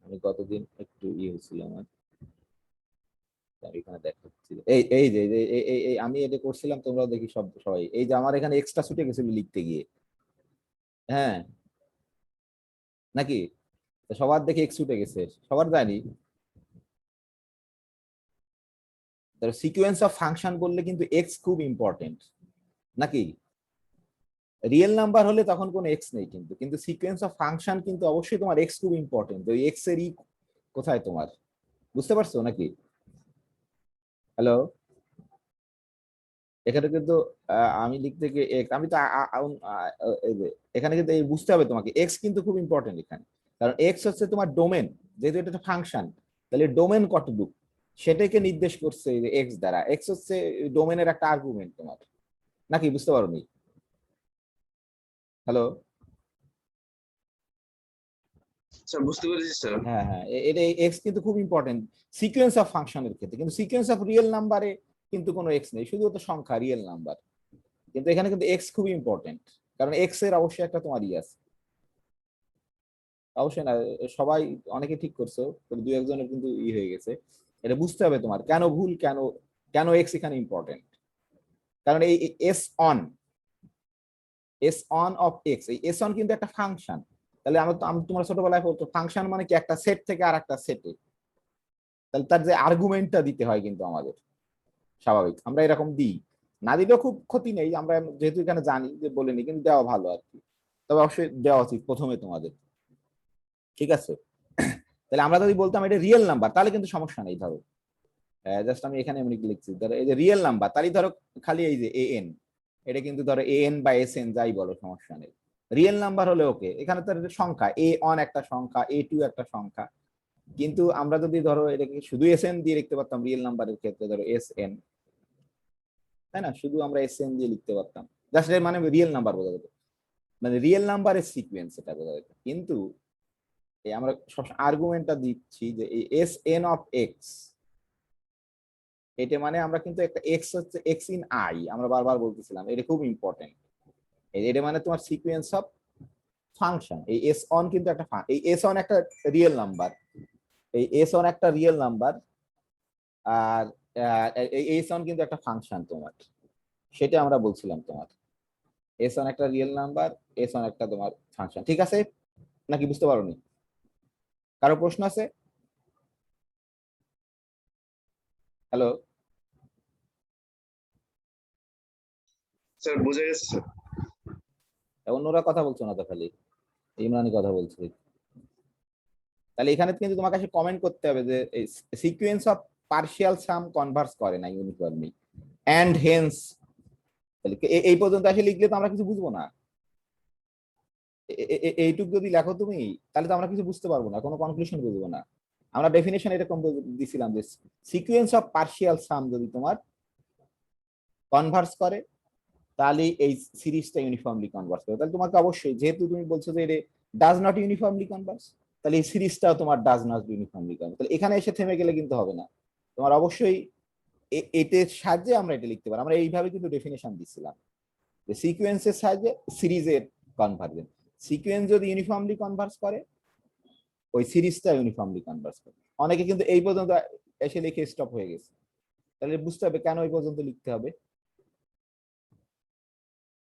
আমি কতদিন একটু হয়েছিলাম এখানে দেখাচ্ছি, এই এই যে আমি এটা করছিলাম, তোমরাও দেখি সবাই, এই যে আমার এখানে এক্সট্রা ছুটে গেছিল লিখতে গিয়ে, হ্যাঁ নাকি? তো সবার দেখি এক্স ছুটে গেছে, সবার যায়নি। সিকোয়েন্স অফ ফাংশন বললে কিন্তু এক্স খুব ইম্পর্টেন্ট, নাকি? রিয়েল নাম্বার হলে তখন কোনো এক্স নেই, কিন্তু কিন্তু সিকোয়েন্স অফ ফাংশন কিন্তু অবশ্যই তোমার এক্স খুব ইম্পর্টেন্ট। ওই এক্স এর কোথায় তোমার, বুঝতে পারছো নাকি? হ্যালো, এখানে কিন্তু আমি লিখতে গিয়ে এক্স, আমি তো এই যে এখানে কিন্তু এই বুঝতে হবে তোমাকে, এক্স কিন্তু খুব ইম্পর্টেন্ট এখানে, কারণ এক্স হচ্ছে তোমার ডোমেন, যেহেতু এটা একটা ফাংশন, তাহলে ডোমেন কতটুকু সেটাকে নির্দেশ করছে এই যে এক্স দ্বারা। এক্স হচ্ছে ডোমেনের একটা আর্গুমেন্ট তোমার, নাকি? বুঝতে পারোনি? হ্যালো, স্যার বুঝতে পেরেছি স্যার। হ্যাঁ হ্যাঁ, এটা এক্স কিন্তু খুব ইম্পর্টেন্ট সিকোয়েন্স অফ ফাংশনের ক্ষেত্রে, কিন্তু সিকোয়েন্স অফ রিয়েল নাম্বারে কিন্তু কোনো এক্স নেই, শুধু তো সংখ্যা রিয়েল নাম্বার। কিন্তু এখানে কিন্তু এক্স খুবই ইম্পর্টেন্ট, কারণ এক্স এর অবশ্যই একটা তোমার আছে। অবশ্যই না, সবাই অনেকে ঠিক করছো, তবে দু একজনের কিন্তু হয়ে গেছে। এটা বুঝতে হবে তোমার কেন ভুল, কেন কেন এক্স এখানে ইম্পর্টেন্ট। কারণ এই S on, S on of x, এই এস অন কিন্তু একটা ফাংশন। তাহলে আমি তোমার ছোটবেলায় বলতো ফাংশন মানে কি, একটা সেট থেকে আর একটা সেটে, তাহলে তার যে আর্গুমেন্টটা দিতে হয় কিন্তু আমাদের, স্বাভাবিক আমরা এরকম দিই, না দিলেও খুব ক্ষতি নেই, আমরা যেহেতু এখানে জানি যে বলিনি, কিন্তু দেওয়া ভালো আর কি। তবে অবশ্যই দেওয়া উচিত প্রথমে তোমাদের, ঠিক আছে? তাহলে আমরা যদি বলতাম এটা রিয়েল নাম্বার, তাহলে কিন্তু সমস্যা নেই। ধরো জাস্ট আমি এখানে এমনি লিখছি, ধরো এই যে রিয়েল নাম্বার, তাহলে ধরো খালি এই যে এ এন, এটা কিন্তু ধরো এ এন বা এস এন যাই বলো, সমস্যা নেই। রিয়েল নাম্বার হলে ওকে, এখানে তো সংখ্যা এ অন একটা সংখ্যা, এ টু একটা সংখ্যা, কিন্তু আমরা যদি ধরো এটাকে শুধু এস এন দিয়ে লিখতে পারতাম রিয়েল নাম্বারের ক্ষেত্রে, ধরো এস এন, তাই না? শুধু আমরা এস এন দিয়ে লিখতে পারতাম, জাস্ট এর মানে রিয়েল নাম্বার বোঝা যেত, মানে রিয়েল নাম্বারের সিকোয়েন্স এটা বোঝা যেত। কিন্তু এই আমরা সবসময় আর্গুমেন্টটা দিচ্ছি যে এই এস এন অফ এক্স, এটা মানে আমরা কিন্তু একটা এক্স হচ্ছে এক্স ইন আই, আমরা বারবার বলতেছিলাম, এটা খুব ইম্পর্টেন্ট। এটা মানে তোমার সিকোয়েন্স অফ ফাংশন, এই এস অন কিন্তু একটা এই এস অন একটা রিয়েল নাম্বার, এই এস অন একটা রিয়েল নাম্বার, আর এই এস অন কিন্তু একটা ফাংশন তোমার, সেটা আমরা বলছিলাম তোমার। এস অন একটা রিয়েল নাম্বার, এস অন একটা তোমার ফাংশন, ঠিক আছে নাকি? বুঝতে পারোনি? কারো প্রশ্ন আছে? হ্যালো, স্যার বুঝে গেছে স্যার। অন্যরা কথা বলছো না তো, খালি ইমরানি কথা বলছে। তাহলে এখানে কিন্তু তোমার কাছে কমেন্ট করতে হবে যে sequence of partial some Converse করে না ইউনিফর্মলি, এন্ড হেন্স। তাহলে এই পর্যন্ত আসলে লিখলে তো আমরা কিছু বুঝবো না। এইটুক যদি লেখো তুমি, তাহলে তো আমরা কিছু বুঝতে পারবো না, কোনো কনক্লুশন বুঝবো না। আমরা ডেফিনেশন এরকম দিছিলাম যে সিকোয়েন্স অফ পার্শিয়াল সাম যদি তোমার কনভার্স করে, তাহলে এই সিরিজটা ইউনিফর্মলি কনভার্স করে। তাহলে তোমাকে অবশ্যই, যেহেতু তুমি বলছো যে এটা ডাজ নট ইউনিফর্মলি কনভার্স, তাহলে এই সিরিজটাও তোমার ডাজ নট ইউনিফর্মলি কনভার্স। তাহলে এখানে এসে থেমে গেলে কিন্তু হবে না, তোমার অবশ্যই এটার সাহায্যে আমরা এটা লিখতে পারি। আমরা এইভাবে কিন্তু ডেফিনেশন দিচ্ছিলাম যে সিকোয়েন্সের সাহায্যে সিরিজের কনভার্জেন্স, সিকোয়েন্স যদি ইউনিফর্মলি কনভার্স করে, ওই সিরিজটা ইউনিফর্মলি কনভার্স করে। অনেকে কিন্তু এই পর্যন্ত এসে লিখে স্টপ হয়ে গেছে, তাহলে বুঝতে হবে কেন এই পর্যন্ত লিখতে হবে,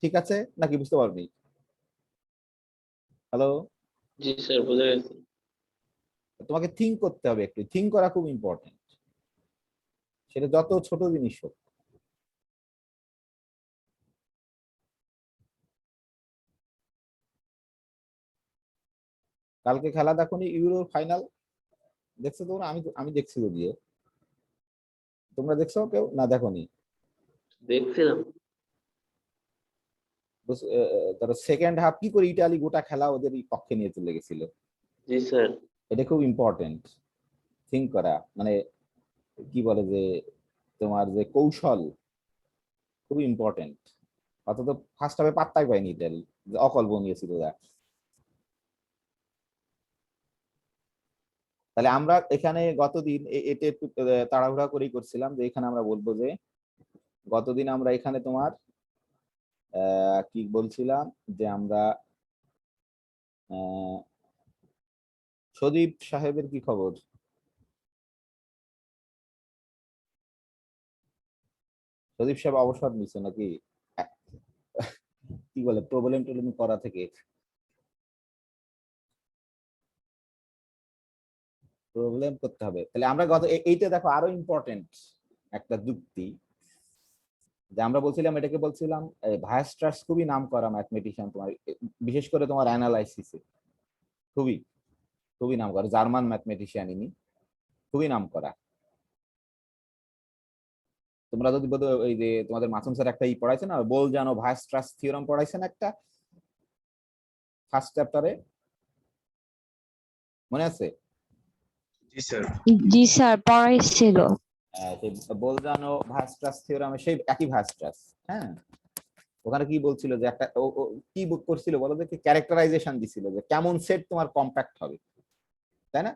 ঠিক আছে নাকি? বুঝতে পারবি? হ্যালো, জি স্যার বুঝে গেছি। তোমাকে থিঙ্ক করতে হবে, একটু থিঙ্ক করা খুব ইম্পর্টেন্ট, সেটা যত ছোট জিনিস হোক। কালকে খেলা দেখোনি? ইউরোর ফাইনাল দেখছো তোমরা? আমি দেখছি যদিও, তোমরা দেখছো কেউ না দেখোনি? দেখছিলাম। তার সেকেন্ড হাফ কি করে ইটালি গোটা খেলা ওদের পক্ষে নিয়ে চলে গেছিল, জি স্যার। এটা খুব ইম্পর্টেন্ট থিঙ্ক করা, মানে কি বলে যে তোমার যে কৌশল, খুব ইম্পর্টেন্ট। অথচ ফার্স্ট হাফে পাত্তাই পায়নি ইটালি, অকল্পনীয় ছিল যা। তাহলে আমরা এখানে গতদিন এটা একটু তাড়াহুড়া করেই করছিলাম, যে এখানে আমরা বলবো যে গতদিন আমরা এখানে তোমার কি বলছিলাম, যে আমরা সদীপ সাহেবের কি খবর? সদীপ সাহেব অবসর নিচ্ছে নাকি? কি বলে প্রবলেম টবলেম করা থেকে? প্রবলেম করতে হবে। তাহলে আমরা এইটা দেখো আরো ইম্পর্টেন্ট একটা যুক্তি, যে আমরা বলছিলাম, এটাকে বলছিলাম ভায়াস্ট্রাস খুবই নাম করা ম্যাথমেটিশিয়ান তোমার, বিশেষ করে তোমার অ্যানালাইসিসে খুবই খুবই নাম করা, জার্মান ম্যাথমেটিশিয়ান ইনি, খুবই নাম করা। তোমরা যদি বোধহয় ওই যে তোমাদের মাসুম স্যার একটা পড়াইছে না, বোলজানো ভায়াস্ট্রাস থিওরাম পড়াইছেন একটা ফার্স্ট চ্যাপ্টারে, মনে আছে? জি স্যার। জি স্যার পড়াইছিল। বোলজানো ভায়াস্ট্রাস থিওরামে সেই একই ভায়াস্ট্রাস। হ্যাঁ, ওখানে কি বলছিল যে একটা কি করছিল বলো দেখি, ক্যারেক্টারাইজেশন দিছিল যে কেমন সেট তোমার কম্প্যাক্ট হবে, তাই না?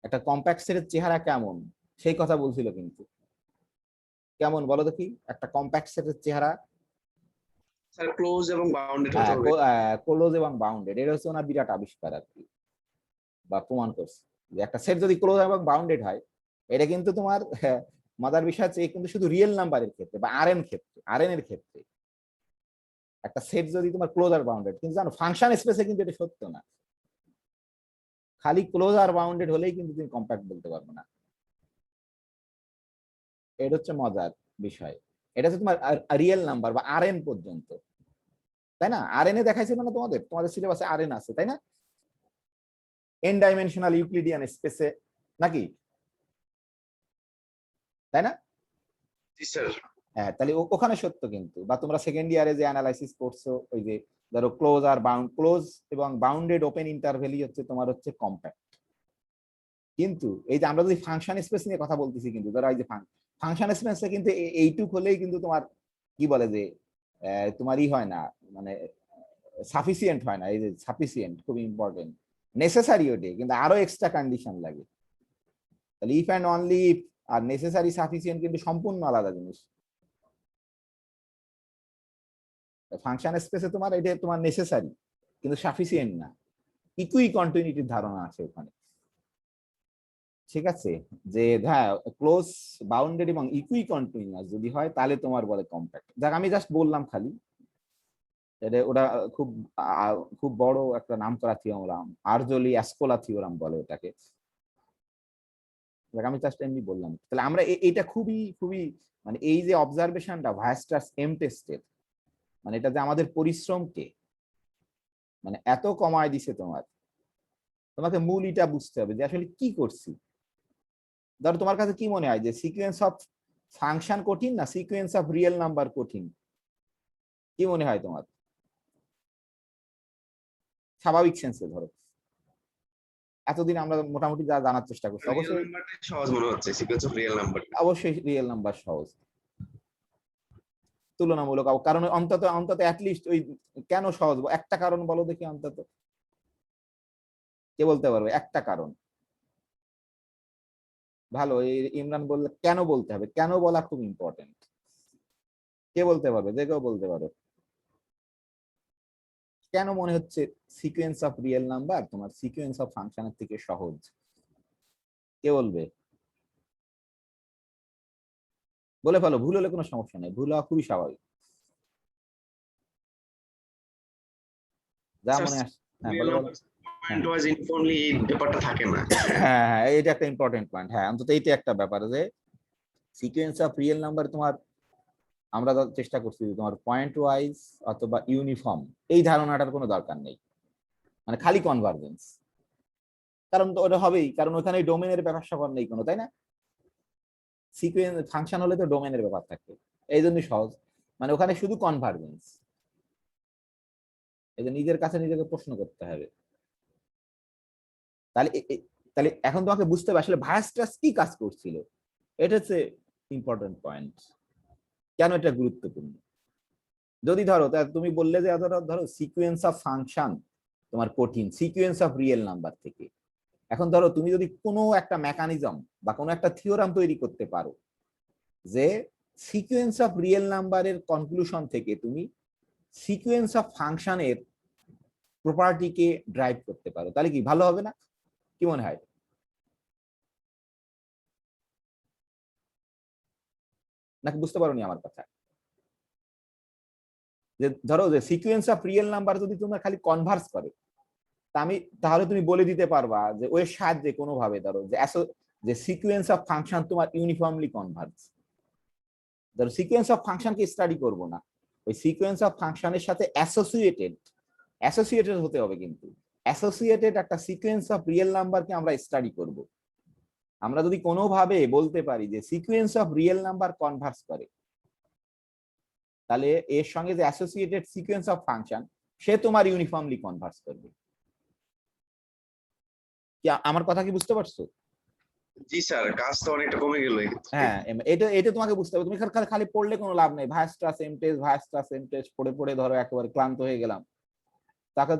একটা কম্প্যাক্ট সেটের চেহারা কেমন সেই কথা বলছিল, কিন্তু কেমন বলো দেখি একটা কম্প্যাক্ট সেটের চেহারা? স্যার ক্লোজ এবং বাউন্ডেড হতে হবে। ক্লোজ এবং বাউন্ডেড, এটা হচ্ছে ওনার বিরাট আবিষ্কার আর কি, বা প্রমাণ করছে যে একটা সেট যদি ক্লোজ এবং বাউন্ডেড হয়, এটা কিন্তু তোমার মজার বিষয় হচ্ছে কিন্তু শুধু রিয়েল নাম্বারের ক্ষেত্রে বা আর এন এর ক্ষেত্রে একটা সেট যদি তোমার ক্লোজ আর বাউন্ডেড, কিন্তু জানো ফাংশন স্পেসে কিন্তু এটা সত্য না। খালি ক্লোজ আর বাউন্ডেড হলেই কিন্তু তুমি কম্প্যাক্ট বলতে পারবে না। এটা হচ্ছে মজার বিষয়। এটা হচ্ছে তোমার রিয়েল নাম্বার বা আর এন পর্যন্ত, তাই না? আর এন এ দেখাইছিল না তোমাদের তোমাদের সিলেবাসে আর এন আছে, তাই না? এন ডাইমেনশনাল ইউক্লিডিয়ান স্পেসে, নাকি? তাই না? জি স্যার। হ্যাঁ, তাহলে ওখানে সত্য কিন্তু। বা তোমরা সেকেন্ড ইয়ারে যে অ্যানালাইসিস করছো, ওই যে ধরো ক্লোজ আর ক্লোজ এবং বাউন্ডেড ওপেন ইন্টারভ্যালই হচ্ছে তোমার হচ্ছে কম্প্যাক্ট। কিন্তু এই যে আমরা যদি ফাংশন স্পেস নিয়ে কথা বলতেছি, কিন্তু ধরো এই যে ফাংশন স্পেসে কিন্তু এইটুক হলেই কিন্তু তোমার কি বলে যে তোমার হয় না, মানে সাফিসিয়েন্ট হয় না। এই যে সাফিসিয়েন্ট খুব ইম্পর্টেন্ট, নেসেসারি ওটে, কিন্তু আরো এক্সট্রা কন্ডিশন লাগে। তাহলে if and only if R necessary sufficient কিন্তু সম্পূর্ণ আলাদা জিনিস। ফাংশন স্পেসে তোমার এটা তোমার নেসেসারি কিন্তু সাফিসিয়েন্ট না, ইকুই কন্টিনিউটির ধারণা আছে ওখানে। ঠিক আছে, যে হ্যাঁ ক্লোজ বাউন্ডেড এবং ইকুই কন্টিনিউয়াস যদি হয় তাহলে তোমার বলে কম্প্যাক্ট। যাক আমি জাস্ট বললাম খালি, ওটা খুব খুব বড় একটা নাম করা থিওরাম, আরজোলি অ্যাসকোলা থিওরাম বলে ওটাকে। আমি জাস্ট এমনি বললাম। তাহলে আমরা এইটা খুবই খুবই মানে এই যে অবজারভেশনটা ভায়াস্ট্রাস এম টেস্টের, মানে এটা যে আমাদের পরিশ্রমকে মানে এত কমায় দিছে, তোমাকে মূল এটা বুঝতে হবে যে আসলে কি করছি। ধরো তোমার কাছে কি মনে হয় যে সিকোয়েন্স অফ ফাংশন কঠিন না সিকোয়েন্স অফ রিয়েল নাম্বার কঠিন? কি মনে হয় তোমার স্বাভাবিক সেন্সে? ধরো এতদিন আমরা মোটামুটি যা জানার চেষ্টা করছি, অবশ্যই সহজ মনে হচ্ছে সিকোয়েন্স অফ রিয়েল নাম্বার। অবশ্যই রিয়েল নাম্বার সহজ তুলনামূলক, কারণ অন্তত অন্তত অ্যাটলিস্ট ওই কেন সহজ একটা কারণ বলো দেখি, অন্তত কে বলতে পারবে একটা কারণ? ভালো, ইমরান বললে কেন বলতে হবে, কেন বলা খুব ইম্পর্টেন্ট। কে বলতে পারবে? যে কেউ বলতে পারো, কেন মনে হচ্ছে সিকোয়েন্স অফ রিয়েল নাম্বার তোমার সিকোয়েন্স অফ ফাংশনের থেকে সহজ? কে বলবে? বলে ফেলো, ভুল হলে কোনো সমস্যা নেই, ভুল হওয়া খুবই স্বাভাবিক। যা মনে আসে। হ্যাঁ বলো বলো। পয়েন্ট ওয়াইজ ইনফর্মলি এই ব্যাপারটা থাকে না। হ্যাঁ হ্যাঁ, এটা একটা ইম্পর্টেন্ট পয়েন্ট। হ্যাঁ, অন্তত এইটা একটা ব্যাপার যে সিকোয়েন্স অফ রিয়েল নাম্বার তোমার আমরা চেষ্টা করছি তোমার পয়েন্ট ওয়াইজ অথবা ইউনিফর্ম এই ধারণাটার কোনো দরকার নেই, মানে খালি কনভার্জেন্স। কারণ তো ওটা হবেই, কারণ ওখানে ডোমেনের ব্যাপার স্যাপার নেই কোনো, তাই না? সিকোয়েন্স ফাংশন হলে তো ডোমেনের ব্যাপার থাকে, এই জন্যই সহজ, মানে ওখানে শুধু কনভার্জেন্স। এই যে নিজের কাছে নিজেকে প্রশ্ন করতে হবে। তাহলে তাহলে এখন তোমাকে বুঝতে হবে আসলে ভায়াস্ট্রাস কি কাজ করছিল। এটা হচ্ছে ইম্পর্টেন্ট পয়েন্ট, কেন এটা গুরুত্বপূর্ণ। যদি ধরো তুমি বললে যে ধরো সিকোয়েন্স অফ ফাংশন তোমার কঠিন সিকোয়েন্স অফ রিয়েল নাম্বার থেকে, এখন ধরো তুমি যদি কোনো একটা মেকানিজম বা কোনো একটা থিওরাম তৈরি করতে পারো যে সিকোয়েন্স অফ রিয়েল নাম্বারের কনক্লুশন থেকে তুমি সিকোয়েন্স অফ ফাংশনের প্রপার্টিকে ড্রাইভ করতে পারো, তাহলে কি ভালো হবে না? কি মনে হয়? নাকি বুঝতে পারোনি আমার কথা? যে ধরো যে সিকোয়েন্স অফ রিয়েল নাম্বার যদি তোমরা খালি কনভার্স করে, তাহলে তুমি বলে দিতে পারবা যে ওর সাহায্যে কোনোভাবে ধরো যে সিকোয়েন্স অফ ফাংশন তোমার ইউনিফর্মলি কনভার্জ। ধরো সিকোয়েন্স অফ ফাংশনকে স্টাডি করব না, ওই সিকোয়েন্স অফ ফাংশনের সাথে অ্যাসোসিয়েটেড হতে হবে, কিন্তু অ্যাসোসিয়েটেড একটা সিকোয়েন্স অফ রিয়েল নাম্বারকে আমরা স্টাডি করব। আমরা যদি কোনোভাবে বলতে পারি যে sequence of real number Converse করে, তাহলে এর সঙ্গে যে অ্যাসোসিয়েটেড সিকোয়েন্স অফ ফাংশন সে তোমার ইউনিফর্মলি কনভার্স করবে। কি আমার কথা কি বুঝতে পারছো? জি স্যার, কাজ তো অনেকটা কমে গেল। হ্যাঁ, এটা তোমাকে বুঝতে হবে। তুমি খালি পড়লে কোনো লাভ নেই। ভায়াস্ট্রাস এমটেস পড়ে পড়ে ধরো একেবারে ক্লান্ত হয়ে গেলাম,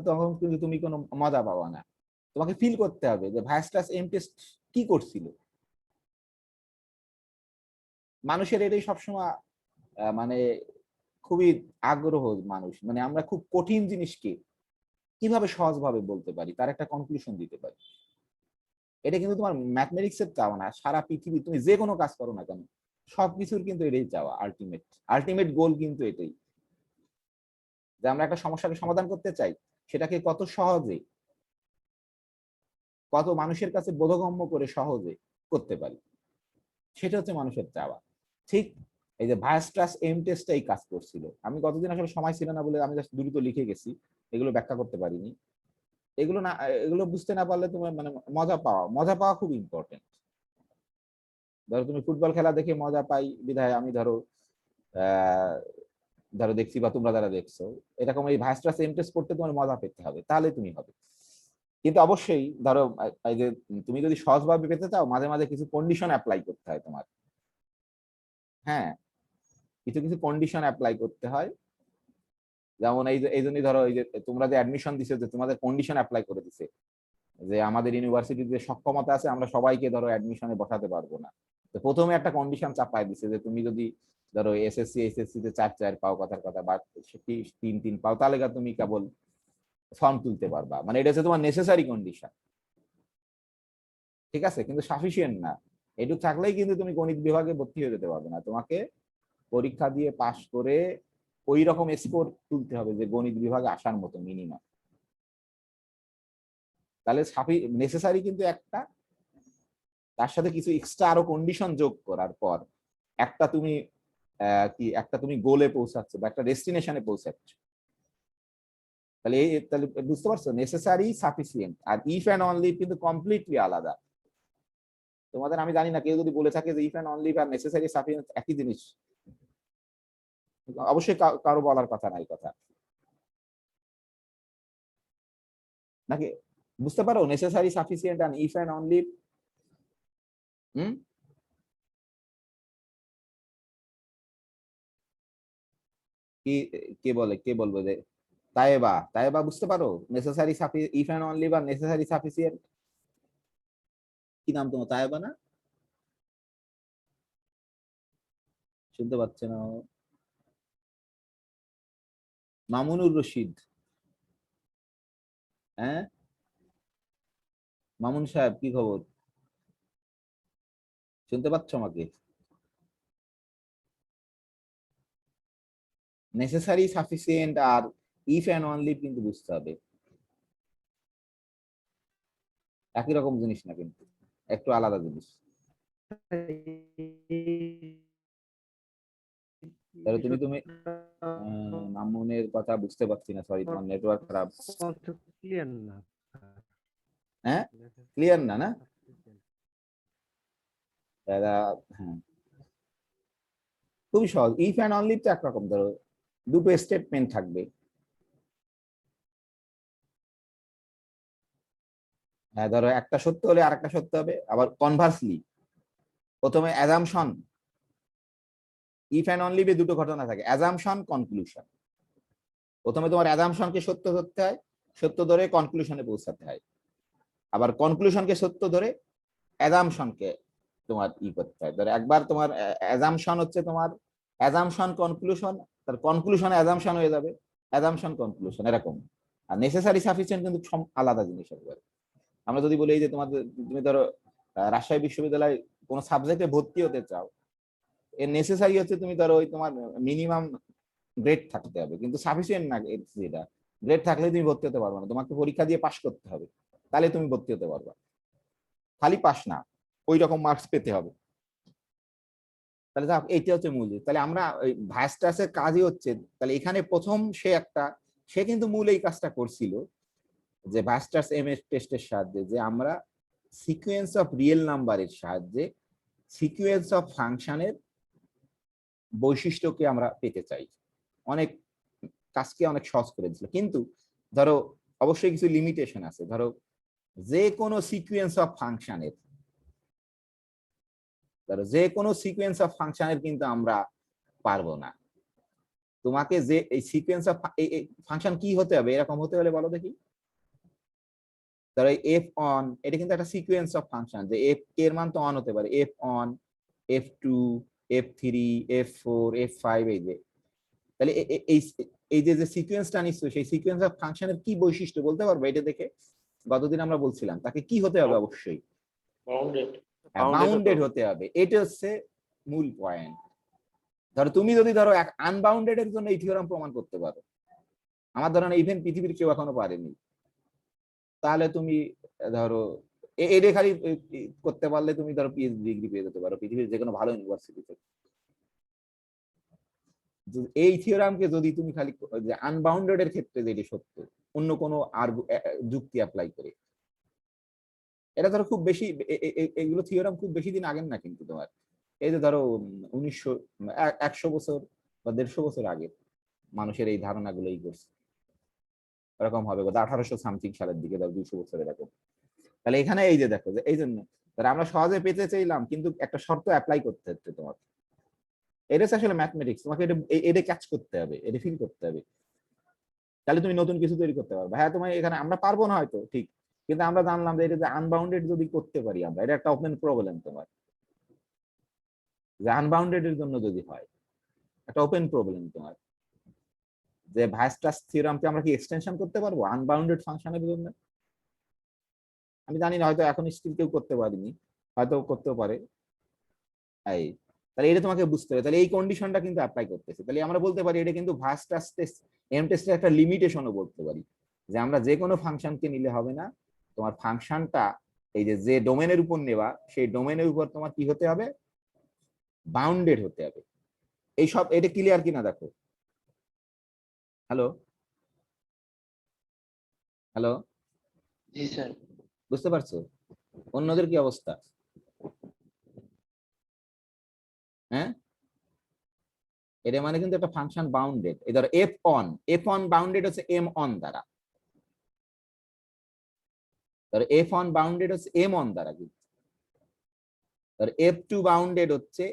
তখন কিন্তু তুমি কোনো মজা পাবা না। তোমাকে ফিল করতে হবে যে ভায়াস্ট্রাস এমটেস কি করছিল। মানুষের এটাই সবসময় মানে খুবই আগ্রহ, মানুষ মানে আমরা খুব কঠিন জিনিসকে কিভাবে সহজভাবে বলতে পারি, তার একটা কনক্লুশন দিতে পারি। এটা কিন্তু তোমার ম্যাথমেটিক্সের চাওয়া না, সারা পৃথিবী তুমি যে কোনো কাজ করো না কেন সবকিছুর কিন্তু এটাই চাওয়া। আলটিমেট গোল কিন্তু এটাই, যে আমরা একটা সমস্যাকে সমাধান করতে চাই, সেটাকে কত সহজে, কত মানুষের কাছে বোধগম্য করে সহজে করতে পারি, সেটা হচ্ছে মানুষের চাওয়া। ঠিক এই যে ভায়াস্ট্রাস এমটেসটাই কাজ করছিল। আমি গতদিন আসলে সময় ছিল না বলে আমি জাস্ট দ্রুত লিখে গেছি, এগুলো ব্যাখ্যা করতে পারিনি। এগুলো বুঝতে না পারলে তোমার মানে মজা পাওয়া খুব ইম্পর্টেন্ট। ধরো তুমি ফুটবল খেলা দেখে মজা পাই বিধায় আমি ধরো দেখছি বা তোমরা যারা দেখছো, এরকম এই ভায়াস্ট্রাস এমটেস করতে তোমার মজা পেতে হবে, তাহলে তুমি হবে। কিন্তু অবশ্যই ধরো এই যে তুমি যদি সহজভাবে পেতে চাও, মাঝে মাঝে কিছু কন্ডিশন অ্যাপ্লাই করতে হয় তোমার। হ্যাঁ, কিছু কিছু কন্ডিশন অ্যাপ্লাই করতে হয়। যেমন এই জন্যই ধরো এই যে তোমরা যে অ্যাডমিশন দিছো, যে তোমাদের কন্ডিশন অ্যাপ্লাই করে দিছে যে আমাদের ইউনিভার্সিটিতে সক্ষমতা আছে, আমরা সবাইকে ধরো অ্যাডমিশনে বসাতে পারবো না। তো প্রথমে একটা কন্ডিশন চাপায় দিছে যে তুমি যদি ধরো এসএসসি তে 4 পাও, কথার কথা, বা 3 পাও, তাহলে তুমি কেবল ফর্ম তুলতে পারবা। মানে এটা হচ্ছে তোমার নেসেসারি কন্ডিশন, ঠিক আছে, কিন্তু সাফিসিয়েন্ট না। এটুকু থাকলেই কিন্তু তুমি গণিত বিভাগে ভর্তি হয়ে যেতে পারবে না। তোমাকে পরীক্ষা দিয়ে পাশ করে ওই রকম স্কোর তুলতে হবে যে গণিত বিভাগে আসার মতো মিনিমাম। তাহলে নেসেসারি কিন্তু একটা, তার সাথে কিছু এক্সট্রা আরো কন্ডিশন যোগ করার পর একটা তুমি গোলে পৌঁছাচ্ছ বা একটা ডেস্টিনেশনে পৌঁছাচ্ছ। তাহলে বুঝতে পারছো, নেসেসারি, সাফিসিয়েন্ট আর ইফ অ্যান্ড অনলি কিন্তু কমপ্লিটলি আলাদা। তোমাদের আমি জানি না, কেউ যদি বলে থাকে যে if and only R necessary sufficient একই জিনিস, অবশ্যই কারো বলার কথা নাই কথা, নাকি? বুঝতে পারো নেসেসারি, সাফিসিয়েন্ট আর ইফ অ্যান্ড অনলি? হুম, কি কে বলবে যে তাইবা বুঝতে পারো নেসেসারি ইফ অ্যান্ড অনলি বা নেসেসারি সাফিসিয়েন্ট? কি নাম তোমার, তাইবা না? শুনতে পাচ্ছে না? মামুনুর রশিদ। হ্যাঁ, মামুন সাহেব, কি খবর? শুনতে পাচ্ছ আমাকে? নেসেসারি, সাফিসিয়েন্ট আর ইফ অ্যান্ড অনলি কিন্তু বুঝতে হবে, একই রকম জিনিস না, কিন্তু একটু আলাদা জিনিস। তাহলে তুমি মামুনের কথা বুঝতে পারছি না, সরি, তোমার নেটওয়ার্ক খারাপ। ক্লিয়ার না। হ্যাঁ, ক্লিয়ার না? না, হ্যাঁ, খুবই সহজ। ইফ অ্যান্ড অনলি তো একরকম, ধরো দুটো স্টেটমেন্ট থাকবে। হ্যাঁ, ধরো একটা সত্য হলে আর একটা সত্য হবে। আবার কনভার্সলি প্রথমে অ্যাজাম্পশন, ইফ অ্যান্ড অনলি দুটো ঘটনা থাকে, অ্যাজাম্পশন, কনক্লুশন। প্রথমে তোমার অ্যাজাম্পশনকে সত্য ধরতে হয়, সত্য ধরে কনক্লুশনে পৌঁছাতে হয়। আবার কনক্লুশনকে সত্য ধরে অ্যাজাম্পশনকে তোমার করতে হয়। ধরো একবার তোমার অ্যাজাম্পশন হচ্ছে তোমার অ্যাজাম্পশন কনক্লুশন, তার কনক্লুশনে অ্যাজাম্পশন হয়ে যাবে, অ্যাজাম্পশন কনক্লুশন, এরকম। আর নেসেসারি সাফিসিয়েন্ট কিন্তু আলাদা জিনিস একবার। আমরা যদি বলি এই যে তুমি ধরো রাজশাহী বিশ্ববিদ্যালয়ে কোনো সাবজেক্টে ভর্তি হতে চাও, এর নেসেসারি হচ্ছে তুমি ধরো ওই তোমার মিনিমাম গ্রেড থাকতে হবে, কিন্তু সাফিসিয়েন্ট না যেটা গ্রেড থাকলে তুমি ভর্তি হতে পারবে না, তোমাকে পরীক্ষা দিয়ে পাশ করতে হবে, তাহলে তুমি ভর্তি হতে পারবে। খালি পাস না, ওই রকম মার্কস পেতে হবে। তাহলে এইটা হচ্ছে মূল। তাহলে আমরা ভায়াস্টাসের কাজই হচ্ছে, তাহলে এখানে প্রথম সে কিন্তু মূল এই কাজটা করছিল যে ভায়াস্টাস এমএস টেস্টের সাহায্যে, যে আমরা সিকোয়েন্স অফ রিয়েল নাম্বারের সাহায্যে সিকোয়েন্স অফ ফাংশনের বৈশিষ্ট্যকে আমরা পেতে চাই। অনেক কাজকে অনেক সহজ করে দিয়েছিল, কিন্তু ধরো অবশ্যই কিছু লিমিটেশন আছে। ধরো যে কোনো সিকোয়েন্স অফ ফাংশনের কিন্তু আমরা পারবো না। তোমাকে যে এই সিকোয়েন্স অফ ফাংশন কি হতে হবে, এরকম হতে হলে বলো দেখি। ধরো এফ অন, এটা কিন্তু একটা সিকোয়েন্স অফ ফাংশন, যে এফ এর মান তো অন হতে পারে, F on, F2, F3, F4, F5, এই যে তাহলে এই যে সিকোয়েন্সটা নিশ্চয় সেই সিকোয়েন্স অফ ফাংশনের কি বৈশিষ্ট্য বলতে পারবো? এটা দেখে গতদিন আমরা বলছিলাম তাকে কি হতে হবে, অবশ্যই বাউন্ডেড হতে হবে। এটা হচ্ছে মূল পয়েন্ট। ধরো তুমি যদি ধরো এক আনবাউন্ডেড এর জন্য এই থিওরাম প্রমাণ করতে পারো, আমার ধারণা ইভেন পৃথিবীর কেউ এখনো পারেনি, তাহলে তুমি ধরো এটা খালি করতে পারলে তুমি ধরো পিএইচডি ডিগ্রি পেয়ে যেতে পারো পৃথিবীর যে কোনো ভালো ইউনিভার্সিটি থেকে। এই থিওরামকে যদি তুমি খালি যে আনবাউন্ডেড এর ক্ষেত্রে যেটি সত্য, অন্য কোনো আর যুক্তি অ্যাপ্লাই করে, এটা ধরো খুব বেশি এগুলো থিওরাম খুব বেশি দিন আগের না, কিন্তু তোমার এই যে ধরো 100 বছর বা 150 বছর আগে মানুষের এই ধারণাগুলোই করছে, এরকম হবে 1800 সামথিং সালের দিকে, ধরো 200 বছর এরকম। তাহলে এখানে এই যে দেখো যে এই জন্য আমরা সহজে পেতে চাইলাম, কিন্তু একটা শর্ত অ্যাপ্লাই করতে হচ্ছে তোমাকে। এটা আসলে ম্যাথমেটিক্স, তোমাকে এটা ক্যাচ করতে হবে, এটা ফিল করতে হবে, তাহলে তুমি নতুন কিছু তৈরি করতে পারবে। হ্যাঁ, তোমার এখানে আমরা পারবো না হয়তো ঠিক, কিন্তু আমরা জানলাম যে এটা যে আনবাউন্ডেড যদি করতে পারি আমরা, এটা একটা ওপেন প্রবলেম তোমার, যে আনবাউন্ডেড এর জন্য যদি হয় একটা ওপেন প্রবলেম তোমার, যে ভায়াস্টাস থিওরামকে আমরা কি এক্সটেনশন করতে পারবো আনবাউন্ডেড ফাংশনের জন্য? আমি জানি না, হয়তো এখন স্টিল কেউ করতে পারিনি, হয়তো করতেও পারে। এই তাহলে এটা তোমাকে বুঝতে হবে, তাহলে এই কন্ডিশনটা কিন্তু অ্যাপ্লাই করতেছে। তাহলে আমরা বলতে পারি এটা কিন্তু ভায়াস্টাস টেস্ট এম টেস্টের একটা লিমিটেশনও বলতে পারি, যে আমরা যে কোনো ফাংশনকে নিলে হবে না, তোমার ফাংশনটা এই যে ডোমেনের উপর নেওয়া, সেই ডোমেনের উপর তোমার কি হতে হবে, বাউন্ডেড হতে হবে। এই সব এটা ক্লিয়ার কিনা দেখো। হ্যালো হ্যালো, জি স্যার। বুঝতে পারছো? অন্যদের কি অবস্থা? হ্যাঁ, এটা মানে কিন্তু একটা ফাংশন বাউন্ডেড। এই ধরো এফ অন বাউন্ডেড হচ্ছে এম অন দ্বারা, ধরো এফ অন বাউন্ডেড হচ্ছে এম অন দ্বারা, কিন্তু ধরো F2 বাউন্ডেড হচ্ছে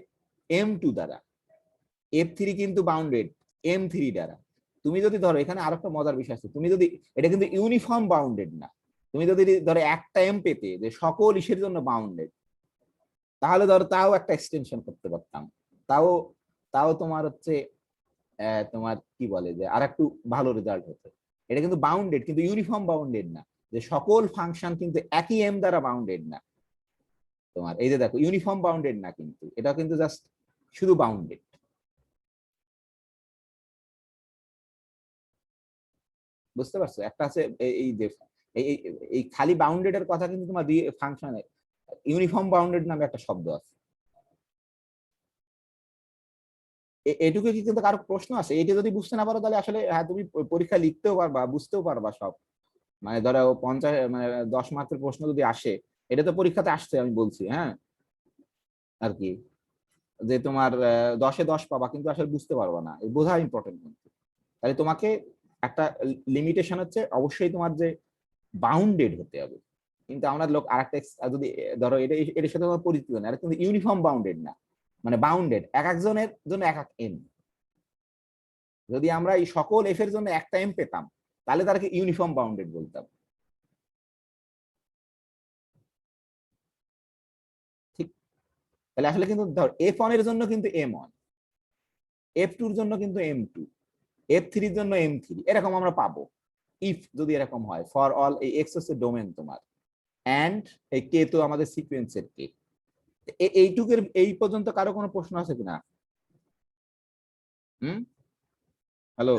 M2 দ্বারা, F3 কিন্তু বাউন্ডেড M3 দ্বারা। তুমি যদি ধরো এখানে আরো একটা মজার বিষয় আছে, তুমি যদি এটা কিন্তু ইউনিফর্ম বাউন্ডেড না, তুমি যদি ধরো একটা এম পেতে যে সকল ইসের জন্য বাউন্ডেড, তাহলে ধরো তাও একটা এক্সটেনশন করতে পারতাম, তাও তাও তোমার হচ্ছে তোমার কি বলে যে আর একটু ভালো রেজাল্ট হতো। এটা কিন্তু বাউন্ডেড, কিন্তু ইউনিফর্ম বাউন্ডেড না, যে সকল ফাংশন কিন্তু একই এম দ্বারা বাউন্ডেড না। তোমার এই যে দেখো ইউনিফর্ম বাউন্ডেড না, কিন্তু এটা কিন্তু জাস্ট শুধু বাউন্ডেড। বুঝতে পারছো? একটা আছে এই যে এই খালি বাউন্ডেড এর কথা, কিন্তু তোমার ফাংশনে ইউনিফর্ম বাউন্ডেড নামে একটা শব্দ আছে। এটুকু কি কিন্তু কারো প্রশ্ন আছে? এটা যদি বুঝতে না পারো তাহলে আসলে হ্যাঁ তুমি পরীক্ষা লিখতেও পারবা, বুঝতেও পারবা সব। মানে ধরো 50 মানে 10 মার্কের প্রশ্ন যদি আসে, এটা তো পরীক্ষাতে আসছে আমি বলছি, হ্যাঁ আর কি, যে তোমার 10-এ 10 পাবা, কিন্তু আসলে বুঝতে পারবা না, এই বোঝা ইম্পর্টেন্ট। কিন্তু তাহলে তোমাকে একটা লিমিটেশন হচ্ছে অবশ্যই তোমার যে বাউন্ডেড হতে হবে। কিন্তু আমরা লোক আরেকটা যদি ধরো এটার সাথে তোমার পরিচিত না, এটা কিন্তু ইউনিফর্ম বাউন্ডেড না, মানে বাউন্ডেড এক একজনের জন্য এক এক এম। যদি আমরা এই সকল এফ এর জন্য একটা এম পেতাম, তাহলে তাকে ইউনিফর্ম বাউন্ডেড বলতাম। ঠিক, তাহলে আসলে কিন্তু ধর F1 এর জন্য কিন্তু M1, F2 এর জন্য কিন্তু M2, F3 এর জন্য M3, এরকম আমরা পাবো ইফ যদি এরকম হয়। ফর অল এই এক্স হচ্ছে ডোমেন তোমার, অ্যান্ড এই কে তো আমাদের সিকোয়েন্সের কে। এইটুকের এই পর্যন্ত কারো কোনো প্রশ্ন আছে কিনা? হ্যালো,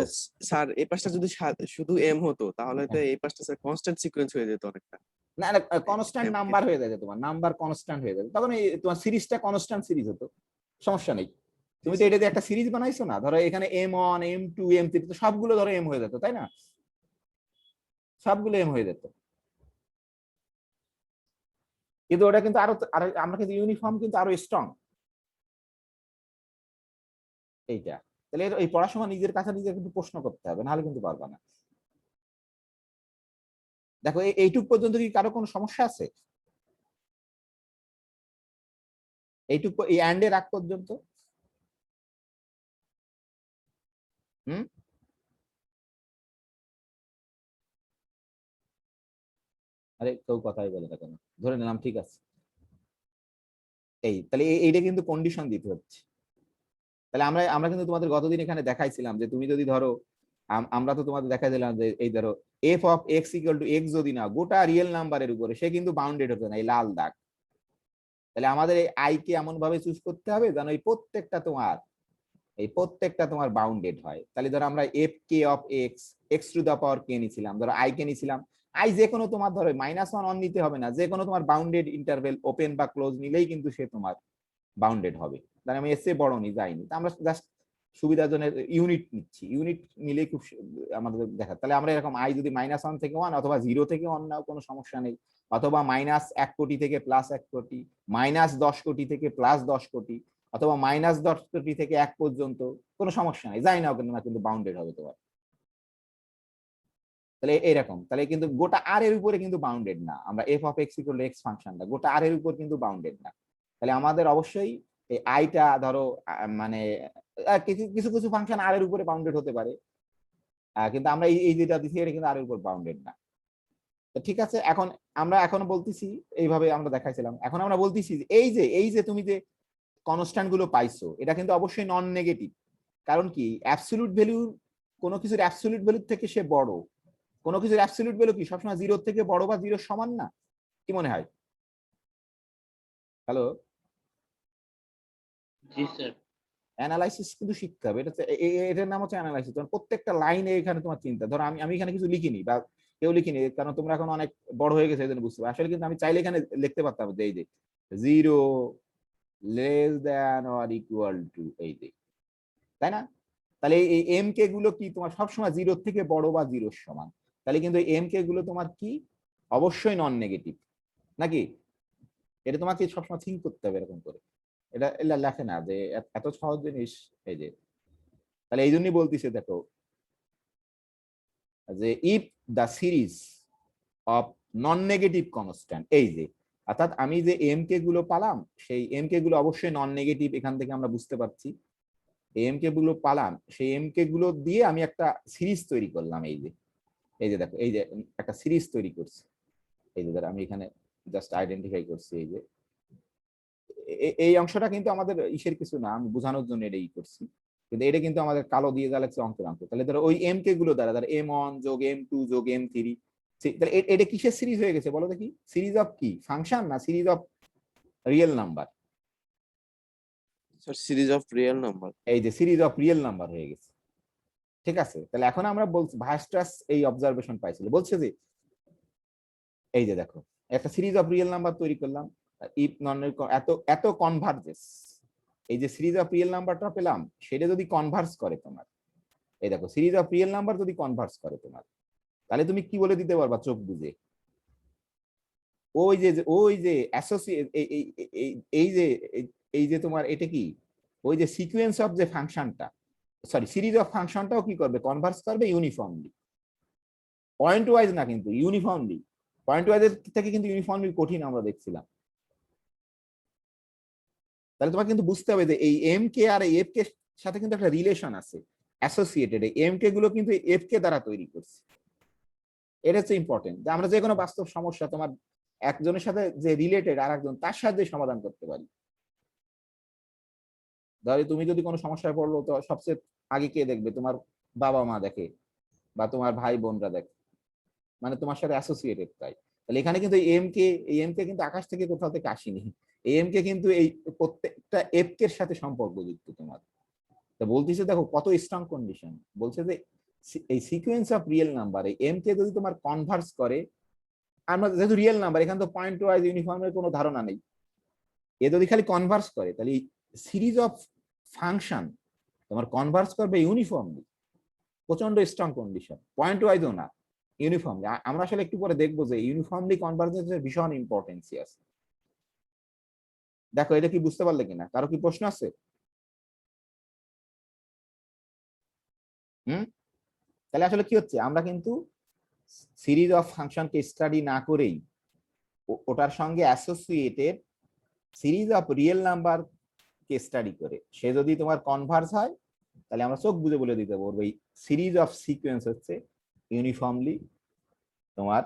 স্যার এই পাশটা যদি শুধু এম হতো তাহলে তো এই পাশটা স্যার কনস্ট্যান্ট সিকোয়েন্স হয়ে যেত অনেকটা। না না, কনস্ট্যান্ট নাম্বার হয়ে যাবে, তোমার নাম্বার কনস্ট্যান্ট হয়ে যাবে, তখন তোমার সিরিজটা কনস্ট্যান্ট সিরিজ হতো, সমস্যা নেই। তুমি তো এটা দিয়ে একটা সিরিজ বানাইছো না, ধরো এখানে M1 M2 M3 তো সবগুলো ধরো এম হয়ে যেত, তাই না? সবগুলো এম হয়ে যেত, কিন্তু ওটা কিন্তু আরো আমরা কিন্তু ইউনিফর্ম কিন্তু আরো স্ট্রং এইটা। তাহলে এই পড়াশোনা নিজের কাছে নিজে কিন্তু প্রশ্ন করতে হবে, নাহলে কিন্তু পারবা না। দেখো এইটুক পর্যন্ত কি কারো কোনো সমস্যা আছে? এইটুক এই অ্যান্ডের আগ পর্যন্ত? আরে কেউ কথাই বলে না কেন? ধরে নিলাম ঠিক আছে। তাহলে এইটা কিন্তু কন্ডিশন দিতে হচ্ছে। তাহলে আমরা আমরা কিন্তু তোমাদের গতদিন এখানে দেখাইছিলাম যে তুমি যদি ধরো আমরা তো তোমাদের দেখাইছিলাম যে এই ধরো F of x equal to x যদি না গোটা রিয়েল নাম্বারের উপরে, সে কিন্তু বাউন্ডেড হতো না, এই লাল দাগ। তাহলে আমাদের এই আই কে এমন ভাবে চুজ করতে হবে যেন এই প্রত্যেকটা তোমার বাউন্ডেড হয়। তাহলে ধরো আমরা F K of X X to the power কে নিছিলাম, ধরো আই কে নিছিলাম, আই যে কোনো তোমার ধরো -1 অন নিতে হবে না, যে কোনো তোমার বাউন্ডেড ইন্টারভেল ওপেন বা ক্লোজ নিলেই কিন্তু সে তোমার বাউন্ডেড হবে। তাহলে আমি এসে বড় নি যাইনি, আমরা জাস্ট সুবিধার জন্য ইউনিট নিচ্ছি, ইউনিট নিলেই খুব আমাদের দেখা। তাহলে আমরা এরকম আই যদি -1 থেকে 1 অথবা 0 থেকে 1 নাও কোনো সমস্যা নেই, অথবা -1 কোটি থেকে +1 কোটি, -10 কোটি থেকে +10 কোটি, অথবা -10 কোটি থেকে 1 পর্যন্ত, কোনো সমস্যা নেই, যাই নাও কিন্তু না, কিন্তু বাউন্ডেড হবে তোমার। তাহলে এরকম, তাহলে কিন্তু গোটা আর এর উপরে কিন্তু বাউন্ডেড না, আমরা F of x equal to x ফাংশনটা গোটা আর এর উপর কিন্তু বাউন্ডেড না। তাহলে আমাদের অবশ্যই এই আইটা ধরো মানে কিছু কিছু ফাংশন আর এর উপরে বাউন্ডেড হতে পারে, কিন্তু আমরা এই যেটা দিচ্ছি এটা কিন্তু আর এর উপর বাউন্ডেড না। তো ঠিক আছে, এখন আমরা এখনো বলতেছি এইভাবে আমরা দেখাইছিলাম, এখন আমরা বলতেছি যে এই যে তুমি যে কনস্ট্যান্ট গুলো পাইছো এটা কিন্তু অবশ্যই নন নেগেটিভ। কারণ কি, অ্যাবসলিউট ভ্যালু কোনো কিছুর অ্যাবসলিউট ভ্যালুর থেকে সে বড়, কোনো কিছুর অ্যাবসলিউট ভ্যালু কি সবসময় 0 থেকে বড় বা 0 সমান না? কি মনে হয়? হ্যালো, জি স্যার। অ্যানালাইসিস কিন্তু শিখতে হবে, এটার নাম হচ্ছে অ্যানালাইসিস। তোমার প্রত্যেকটা লাইনে এখানে তোমার চিন্তা, ধরো আমি এখানে কিছু লিখিনি বা কেউ লিখিনি, কারণ তোমরা এখন অনেক বড় হয়ে গেছে এই জন্য বুঝতে পারো। আসলে কিন্তু আমি চাইলে এখানে লিখতে পারতাম যে এই যে 0 less than or equal to, এই যে, তাই না? তাহলে এই এম কে গুলো কি তোমার সবসময় 0 থেকে বড় বা 0 সমান, তাহলে কিন্তু এম কে গুলো তোমার কি অবশ্যই নন নেগেটিভ নাকি? এটা তোমাকে সবসময় থিঙ্ক করতে হবে এরকম করে, এটা লেখে না যে এত সহজ জিনিস। এই যে, তাহলে এই জন্যই বলতেছে দেখো যে if the series of non negative constant, এই যে অর্থাৎ আমি যে এম কে গুলো পালাম সেই এম কে গুলো অবশ্যই নন নেগেটিভ, এখান থেকে আমরা বুঝতে পারছি। এম কে গুলো পালাম, সেই এম কে গুলো দিয়ে আমি একটা সিরিজ তৈরি করলাম, এই যে দেখো এই যে একটা সিরিজ তৈরি করছি, এই যে আমি এখানে জাস্ট আইডেন্টিফাই করছি, এই যে এই অংশটা কিন্তু আমাদের ইসের কিছু না, আমি বোঝানোর জন্য এটাই করছি, কিন্তু এটা কিন্তু আমাদের কালো দিয়ে জ্বালাচ্ছে অঙ্কের অঙ্ক। তাহলে ধরো ওই এম কে গুলো দ্বারা M1 যোগ M2 যোগ M3, তাহলে এটা কিসের সিরিজ হয়ে গেছে বলো দেখি? সিরিজ অফ কি ফাংশন না series of real number? Sir series of real number. এই যে সিরিজ অফ রিয়েল নাম্বার হয়ে গেছে, ঠিক আছে। তাহলে এখন আমরা বলছি ভার্স্ট্রাস এই অবজারভেশন পাইছিল, বলছে যে এই যে দেখো একটা সিরিজ অফ রিয়েল নাম্বার তৈরি করলাম, ইফ নন এত কনভার্জেস, এই যে সিরিজ অফ রিয়েল নাম্বারটা পেলাম সেটা যদি কনভার্স করে তোমার, এই দেখো সিরিজ অফ রিয়েল নাম্বার যদি কনভার্স করে তোমার, তাহলে তুমি কি বলে দিতে পারবা চোখ বুঝে? ওই যে অ্যাসোসিয়েট এই যে তোমার এটা কি, ওই যে সিকোয়েন্স অফ যে ফাংশনটা, সরি সিরিজ অফ ফাংশনটাও কি করবে, কনভার্স করবে ইউনিফর্মলি, পয়েন্ট ওয়াইজ না কিন্তু ইউনিফর্মলি। পয়েন্ট ওয়াইজ থেকে কিন্তু ইউনিফর্মলি কঠিন আমরা দেখছিলাম। তাহলে তোমাকে কিন্তু বুঝতে হবে যে এই এম কে আর এফ কে সাথে কিন্তু একটা রিলেশন আছে অ্যাসোসিয়েটেড, এম কে গুলো কিন্তু এফ কে দ্বারা তৈরি করছে। এটা হচ্ছে ইম্পর্টেন্ট, যে আমরা যে কোনো বাস্তব সমস্যা তোমার একজনের সাথে যে রিলেটেড আর একজন তার সাথে সমাধান করতে পারি। ধরো তুমি যদি কোনো সমস্যায় পড়লো, তো সবচেয়ে আগে কে দেখবে? তোমার বাবা মা দেখে বা তোমার ভাই বোনরা দেখে, মানে তোমার সাথে অ্যাসোসিয়েটেড। তাই তাহলে এখানে কিন্তু এম কে কিন্তু আকাশ থেকে কোথাও থেকে আসেনি, এম কে কিন্তু এই প্রত্যেকটা এফ এর সাথে সম্পর্কযুক্ত তোমার। তা বলতেছে দেখো কত স্ট্রং কন্ডিশন, বলছে যে এই সিকোয়েন্স অফ রিয়েল নাম্বার এই এম কে যদি তোমার কনভার্স করে, আমরা যেহেতু রিয়েল নাম্বার এখানে তো পয়েন্ট ওয়াইজ ইউনিফর্মের কোনো ধারণা নেই, এ যদি খালি কনভার্স করে তাহলে সিরিজ অফ ফাংশন তোমার কনভার্স করবে ইউনিফর্মলি, প্রচন্ড স্ট্রং কন্ডিশন, পয়েন্ট ওয়াইজও না, ইউনিফর্মলি। আমরা আসলে একটু পরে দেখবো যে ইউনিফর্মলি কনভার্জেন্সের ভীষণ ইম্পর্টেন্সই আছে। দেখো এটা কি বুঝতে পারলে কিনা, কারো কি প্রশ্ন আছে? তাহলে আসলে কি হচ্ছে, আমরা কিন্তু সিরিজ অফ ফাংশনকে স্টাডি না করেই ওটার সঙ্গে associated series of real number K study করে সে যদি তোমার কনভার্স হয়, তাহলে আমরা চোখ বুঝে বলে দিতে পারবো এই সিরিজ অফ সিকোয়েন্স হচ্ছে ইউনিফর্মলি তোমার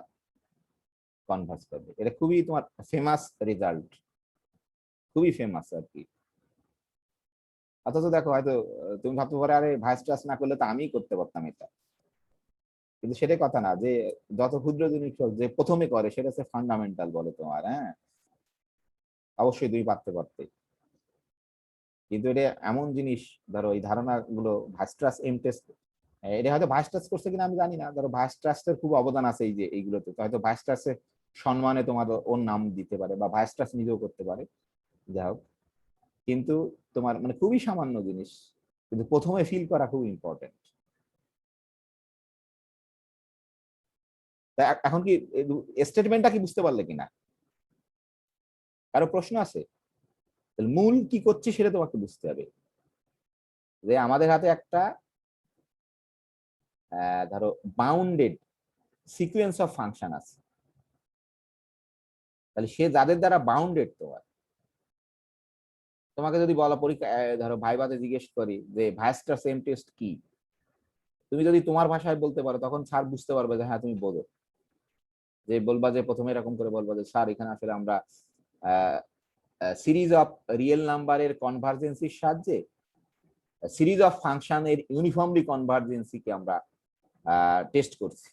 কনভার্স করবে। এটা খুবই তোমার ফেমাস রেজাল্ট, খুবই ফেমাস আর কি। অথচ দেখো হয়তো তুমি ভাবতে পারো আরে ভাইস ক্লাস না করলে তো আমিই করতে পারতাম এটা, কিন্তু সেটাই কথা না, যে যত ক্ষুদ্র জিনিস হোক যে প্রথমে করে সেটা হচ্ছে ফান্ডামেন্টাল বলে তোমার। হ্যাঁ, অবশ্যই তুমি পারতে পারতে, কিন্তু এটা এমন জিনিস, ধরো এই ধারণাগুলো ভাইস ক্লাস এম টেস্ট, এটা হয়তো ভাইস ট্রাস্ট করছে কিনা আমি জানি না, ধরো ভাইস ট্রাস্টের খুব অবদান আছে এই যে এইগুলোতে, তো হয়তো ভাইস ট্রাস্টের সম্মানে তোমার ওর নাম দিতে পারে বা ভাইস ট্রাস্ট নিজেও করতে পারে, যাই হোক। কিন্তু তোমার মানে খুবই সামান্য জিনিস, কিন্তু প্রথমে ফিল করা খুব ইম্পর্টেন্ট। এখন কি স্টেটমেন্টটা কি বুঝতে পারলে কিনা, কারো প্রশ্ন আছে? মূল কি করছে সেটা তোমাকে বুঝতে হবে, যে আমাদের হাতে একটা ধরো বাউন্ডেড সিকোয়েন্স অফ ফাংশন আছে, তাহলে সে যাদের দ্বারা বাউন্ডেড তোমাকে যদি বলা পরীক্ষা ধরো ভাইভাতে জিজ্ঞেস করি যে ভাইস্টার সেম টেস্ট কি, তুমি যদি তোমার ভাষায় বলতে পারো তখন স্যার বুঝতে পারবে যে হ্যাঁ তুমি বোঝো, যে বলবা যে প্রথমে এরকম করে বলবা যে স্যার এখানে আসলে আমরা সিরিজ অফ রিয়েল নাম্বারের কনভার্জেন্সির সাহায্যে সিরিজ অফ ফাংশনের ইউনিফর্মলি কনভার্জেন্সিকে আমরা টেস্ট করছি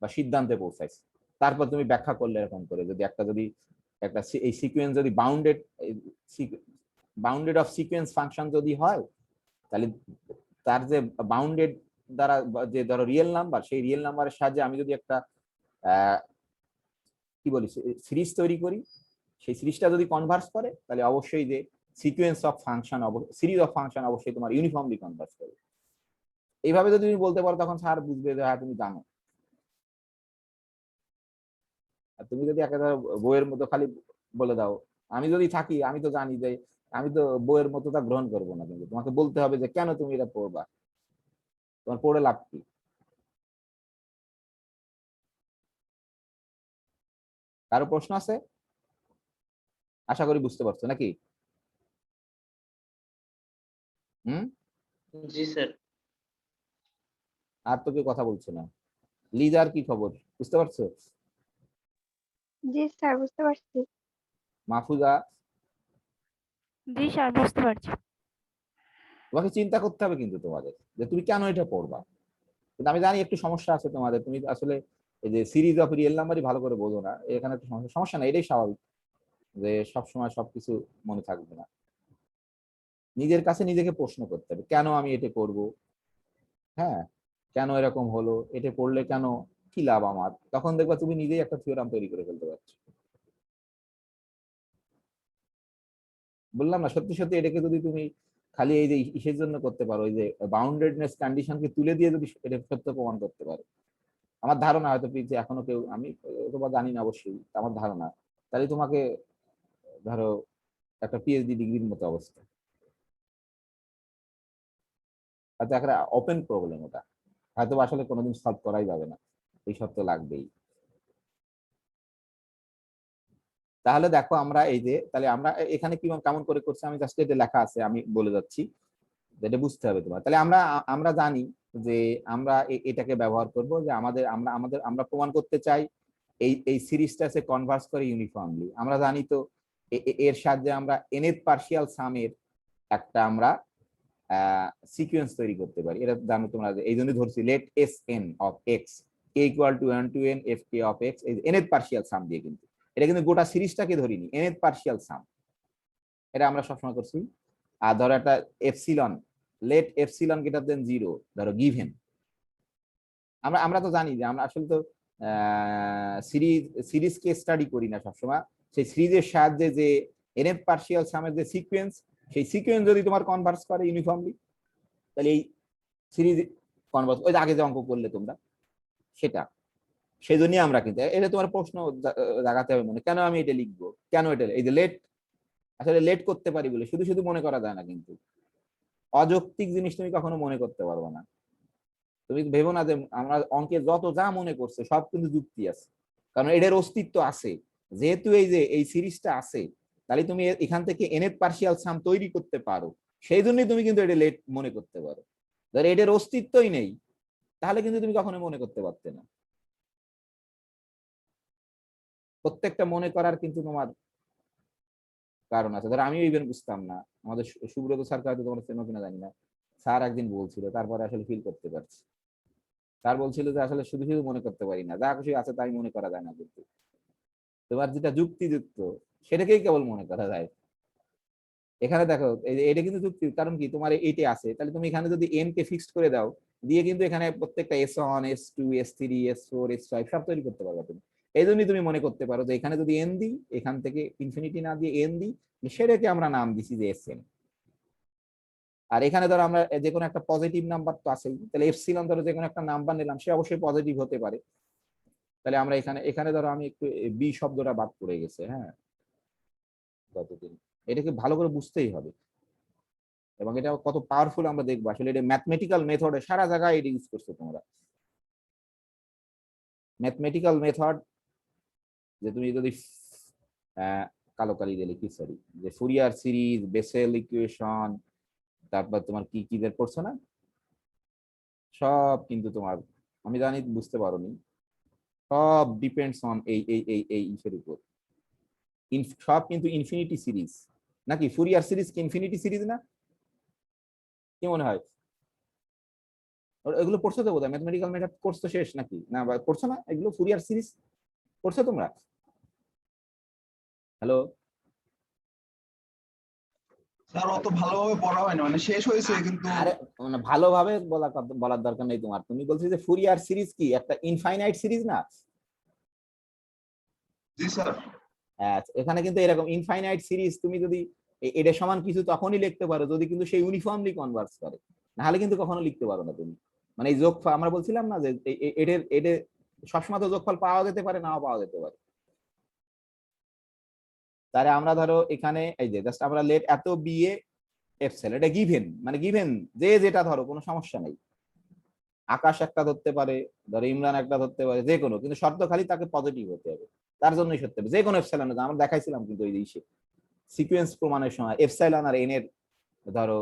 বা সিদ্ধান্তে পৌঁছাইছি। তারপর তুমি ব্যাখ্যা করলে এরকম করে, যদি একটা এই সিকোয়েন্স যদি বাউন্ডেড অফ সিকোয়েন্স ফাংশন যদি হয়, তাহলে তার যে বাউন্ডেড দ্বারা যে ধরো রিয়েল নাম্বার, সেই রিয়েল নাম্বারের সাহায্যে আমি যদি একটা কি বলি সিরিজ তৈরি করি, সেই সিরিজটা যদি কনভার্স করে তাহলে অবশ্যই যে sequence of function series of function অবশ্যই তোমার ইউনিফর্মলি কনভার্স করবে। এইভাবে যদি তুমি বলতে পারো তখন স্যার বুঝবে যে হ্যাঁ তুমি জানো। আর তুমি যদি একেবারে বইয়ের মতো খালি বলে দাও, আমি যদি থাকি আমি তো জানি যে আমি তো বইয়ের মতো তা গ্রহণ করবো না, কিন্তু তোমাকে বলতে হবে যে কেন তুমি এটা পড়বা, তোমার পড়ে লাভ কি। কারো প্রশ্ন আছে? আশা করি বুঝতে পারছো নাকি? হুম, জি স্যার। আর তো কেউ কথা বলছে না। লিজার কি খবর, বুঝতে পারছো? জি স্যার, বুঝতে পারছি। মাহফুজা, জি স্যার, বুঝতে পারছি। তোমাকে চিন্তা করতে হবে কিন্তু তোমাদের, যে তুমি কেন এটা পড়বা। কিন্তু আমি জানি একটু সমস্যা আছে তোমাদের, তুমি আসলে এই যে সিরিজ অফ রিয়েল নাম্বারই ভালো করে বোঝো না, এখানে একটু সমস্যা না, এটাই স্বাভাবিক যে সবসময় সবকিছু মনে থাকবে না। নিজের কাছে নিজেকে প্রশ্ন করতে হবে, কেন আমি এটা করব, হ্যাঁ কেন এরকম হলো, এটা পড়লে কেন কি লাভ আমার, তখন দেখবা তুমি নিজেই একটা থিওরাম তৈরি করে ফেলতে পারছো। বললাম না, সত্যি সত্যি এটাকে যদি তুমি খালি এই যে ইসের জন্য করতে পারো, ওই যে বাউন্ডেডনেস কন্ডিশনকে তুলে দিয়ে যদি এটা সত্য প্রমাণ করতে পারো, আমার ধারণা হয়তো যে এখনো কেউ, আমি তোমার জানি না অবশ্যই, আমার ধারণা তাহলে তোমাকে ধরো একটা পিএইচডি ডিগ্রির মতো অবস্থা, হয়তো একটা ওপেন প্রবলেম, ওটা হয়তো আসলে কোনোদিন সলভ করাই যাবে না, এই সত্য লাগবেই। তাহলে দেখো আমরা এই যে তাহলে আমরা এখানে কি কেমন করে করছি, আমি জাস্ট এটা লেখা আছে আমি বলে যাচ্ছি, যেটা বুঝতে হবে তোমার। তাহলে আমরা আমরা জানি যে আমরা এটাকে ব্যবহার করব, যে আমরা প্রমাণ করতে চাই এই সিরিজটা সে কনভার্স করে ইউনিফর্মলি। আমরা জানি তো এর সাহায্যে আমরা nth পার্শিয়াল সামের একটা আমরা সিকোয়েন্স তৈরি করতে পারি, এটা জানো তোমরা, এই জন্য ধরছি let S n of x k equal to 1 to n f k of x, এই nth পার্শিয়াল সাম দিয়ে, কিন্তু এটা কিন্তু গোটা সিরিজটাকে ধরিনি, nth পার্শিয়াল সাম, এটা আমরা সবসময় করছি। আর ধরো একটা epsilon, let epsilon greater than 0, ধরো গিভেন। আমরা তো জানি যে আমরা আসলে তো সিরিজকে স্টাডি করি না সবসময়, সেই সিরিজের সাহায্যে যে nth পার্শিয়াল সামের যে সিকোয়েন্স, সেই সিকোয়েন্স যদি তোমার কনভার্স করে ইউনিফর্মলি, তাহলে এই সিরিজ কনভার্স, ওই যে আগে যে অঙ্ক করলে তোমরা সেটা, সেই জন্যই আমরা কিন্তু এটা তোমার প্রশ্ন জাগাতে হবে মনে, কেন আমি এটা লিখবো, কেন এটা, এই যে লেট, আসলে লেট করতে পারি বলে শুধু শুধু মনে করা যায় না, কিন্তু অযৌক্তিক জিনিস তুমি কখনো মনে করতে পারবে না। তুমি ভেবো না যে আমরা অঙ্কে যত যা মনে করছে সব কিন্তু যুক্তি আছে, কারণ এটার অস্তিত্ব আছে। যেহেতু এই যে এই সিরিজটা আছে, তাহলে তুমি এখান থেকে nth পার্শিয়াল সাম তৈরি করতে পারো, সেই জন্যই তুমি কিন্তু এটা লেট মনে করতে পারো। ধর এটার অস্তিত্বই নেই, তাহলে কিন্তু তুমি কখনো মনে করতে পারতে না। প্রত্যেকটা মনে করার কিন্তু তোমার কারণ আছে। ধর আমিও ইভেন বুঝতাম না, আমাদের সুব্রত স্যার হয়তো তোমরা চেনো কিনা জানি না, স্যার একদিন বলছিল, তারপরে আসলে ফিল করতে পারছি। স্যার বলছিল যে আসলে শুধু শুধু মনে করতে পারি না, যা খুশি আছে তাই মনে করা যায় না, কিন্তু তোমার যেটা যুক্তিযুক্ত সেটাকেই কেবল মনে করা যায়। এখানে দেখো এটা কিন্তু যুক্তি, কারণ কি তোমার এইটা আছে, তাহলে তুমি এখানে যদি n কে ফিক্সড করে দাও, দিয়ে কিন্তু এখানে প্রত্যেকটা s1 s2 s3 s4 s5 সব তৈরি করতে পারবে তুমি। এই জন্যই তুমি মনে করতে পারো যে এখানে যদি n দিই, এখান থেকে ইনফিনিটি না দিয়ে n দিই, সেটাকে আমরা নাম দিছি যে sn। আর এখানে ধরো আমরা যে কোনো একটা পজিটিভ নাম্বার তো আছেই, তাহলে এপসিলন ধরো যে কোনো একটা নাম্বার নিলাম, সে অবশ্যই পজিটিভ হতে পারে। তাহলে আমরা এখানে এখানে ধরো আমি একটু বি শব্দটা বাদ পড়ে গেছে, হ্যাঁ, যতদিন এটাকে ভালো করে বুঝতেই হবে, এবং এটা কত পাওয়ারফুল আমরা দেখবো। আসলে এটা ম্যাথমেটিক্যাল মেথডে সারা জায়গায় এটা ইউজ করছো তোমরা, ম্যাথমেটিক্যাল মেথড, যে তুমি যদি কালো কালি দিয়ে লিখি, সরি, যে ফুরিয়ার সিরিজ, বেসেল ইকুয়েশন, তারপর তোমার কি কি বের পড়ছো না, সব কিন্তু তোমার, আমি জানি বুঝতে পারোনি, সব ডিপেন্ডস অন এই ইসের উপর। সব কিন্তু ইনফিনিটি সিরিজ, নাকি ফুরিয়ার সিরিজ কি ইনফিনিটি সিরিজ না? কি মনে হয়? এগুলো পড়ছো তো বোধহয়, ম্যাথমেটিক্যাল মেথড কোর্স তো শেষ নাকি না, পড়ছো না এগুলো, ফুরিয়ার সিরিজ পড়ছো তোমরা? হ্যালো, স্যার অত ভালোভাবে পড়া হয় না, মানে শেষ হয়েছে কিন্তু। আরে মানে ভালোভাবে বলার দরকার নেই তোমার, তুমি বলছো যে ফুরিয়ার সিরিজ কি একটা ইনফাইনাইট সিরিজ না? জি স্যার। এখানে কিন্তু এরকম ইনফাইনাইট সিরিজ, তুমি যদি এটা সমান কিছু তখনই লিখতে পারো যদি কিন্তু সেই ইউনিফর্মলি কনভার্স করে, নাহলে কিন্তু কখনো লিখতে পারো না তুমি। মানে এই যোগফল আমরা বলছিলাম না যে এদের সবসময় তো যোগফল পাওয়া যেতে পারে, নাও পাওয়া যেতে পারে। তাহলে আমরা ধরো এখানে এই যে জাস্ট আমরা লেট এত বিএ এফসেল, এটা গিভেন, মানে গিভেন যে যেটা ধরো কোনো সমস্যা নেই, আকাশ একটা ধরতে পারে, ধরো ইমরান একটা ধরতে পারে, যে কোনো, কিন্তু শর্ত খালি তাকে পজিটিভ হতে হবে, তার জন্যই সত্যি হবে যে কোনো এফসাইলন। আমরা দেখাইছিলাম কিন্তু ওই ইসে সিকোয়েন্স প্রমাণের সময় এফসাইলন আর এন এর, ধরো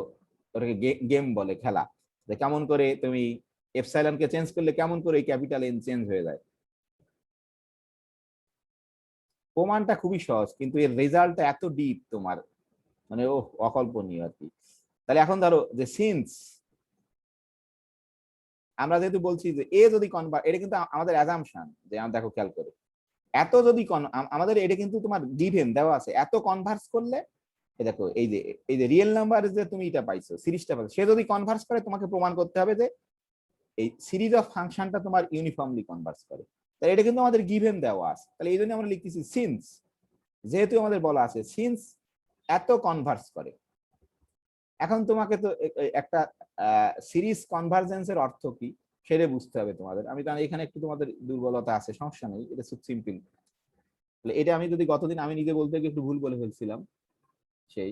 ওটাকে গেম বলে, খেলা, যে কেমন করে তুমি এফসাইলনকে চেঞ্জ করলে কেমন করে ক্যাপিটাল এন চেঞ্জ হয়ে যায়। প্রমাণটা খুবই সহজ, কিন্তু এর রেজাল্টটা এত ডিপ তোমার, মানে ও অকল্পনীয় আর কি। তাহলে এখন ধরো যে সিন্স আমরা যেহেতু বলছি যে এ যদি কনভার্ট, এটা কিন্তু আমাদের অ্যাজাম্পশন, যে দেখো খেয়াল করে, এত যদি আমাদের এটা কিন্তু তোমার গিভেন দেওয়া আছে, এত কনভার্স করলে দেখো এই যে রিয়েল নাম্বার যে তুমি এটা পাইছো, সিরিজটা পাইছো, সে যদি কনভার্স করে তোমাকে প্রমাণ করতে হবে যে এই সিরিজ অফ ফাংশনটা তোমার ইউনিফর্মলি কনভার্স করে। তাহলে এটা কিন্তু আমাদের গিভেন দেওয়া আছে, তাহলে এই জন্য আমরা লিখতেছি সিন্স, যেহেতু আমাদের বলা আছে সিন্স এত কনভার্স করে। এখন তোমাকে তো একটা সিরিজ কনভার্জেন্সের অর্থ কি সেটা বুঝতে হবে তোমাদের। আমি জানি এখানে একটু তোমাদের দুর্বলতা আছে, সমস্যা নেই, এটা খুব সিম্পল। এটা আমি যদি গতদিন আমি নিজে বলতে গিয়ে একটু ভুল বলে ফেলছিলাম, সেই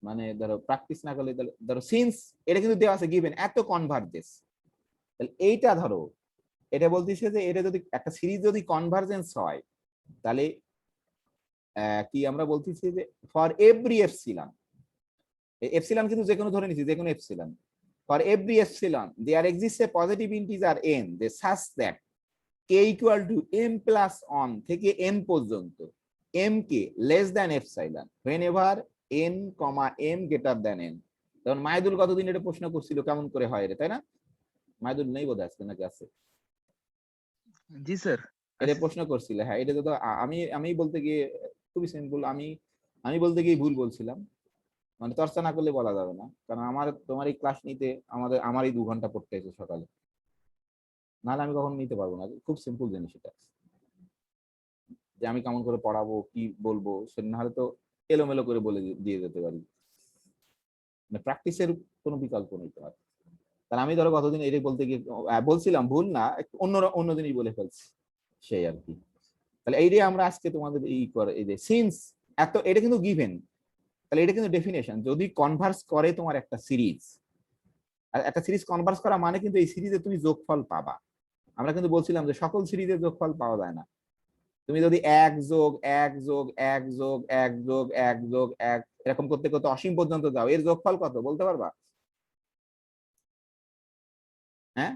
মানে ধরো প্র্যাকটিস না করলে, ধরো সিন্স এটা কিন্তু দেওয়া আছে গিভেন এত কনভার্জেন্স, তাহলে এইটা ধরো এটা বলতেছে যে এটা যদি একটা সিরিজ যদি কনভার্জেন্স হয়, তাহলে কি আমরা বলতেছি যে ফর এভরি এপসিলন, এপসিলন কিন্তু যে কোনো ধরে নিচ্ছি, যে কোনো epsilon, for every epsilon there exists a positive integer n যে such that k equal to m plus 1 থেকে n পর্যন্ত m কে less than epsilon whenever n, m greater than n। তখন মাইদুল কতদিন এটা প্রশ্ন করছিল কেমন করে হয় রে, তাই না? মাইদুল নেই বোধহয় আজকে, নাকি আছে? জি স্যার। এটা প্রশ্ন করছিলে, হ্যাঁ এটা তো আমি বলতে গিয়ে খুবই সিম্পল, আমি বলতে গিয়ে ভুল বলছিলাম, মানে চর্চা না করলে বলা যাবে না, কারণ তোমার এই ক্লাস নিতে আমারই 2 ঘন্টা পড়তে হয়েছে সকালে, নাহলে আমি কখনো নিতে পারবো না। খুব সিম্পল জিনিস এটা, যে আমি কেমন করে পড়াবো কি বলবো সেটা না হলে তো এলোমেলো করে বলে দিয়ে যেতে পারি, মানে প্র্যাকটিসের কোনো বিকল্প নেই তোমার। তাহলে আমি ধরো কতদিন এটাই বলতে গিয়ে বলছিলাম ভুল না, একটু অন্য দিনই বলে ফেলছি, সেই আর কি। তাহলে এইটাই আমরা আজকে তোমাদের এই যে সিন্স এটা কিন্তু গিভেন, তাহলে এটা কিন্তু ডেফিনেশন, যদি কনভার্স করে তোমার একটা সিরিজ, আর একটা সিরিজ কনভার্স করা মানে কিন্তু এই সিরিজে তুমি যোগফল পাবা। আমরা কিন্তু বলছিলাম যে সকল সিরিজের যোগফল পাওয়া যায় না, তুমি যদি 1+1+1+1+1+1 এরকম করতে করতে অসীম পর্যন্ত যাও, এর যোগফল কত বলতে পারবা? হ্যাঁ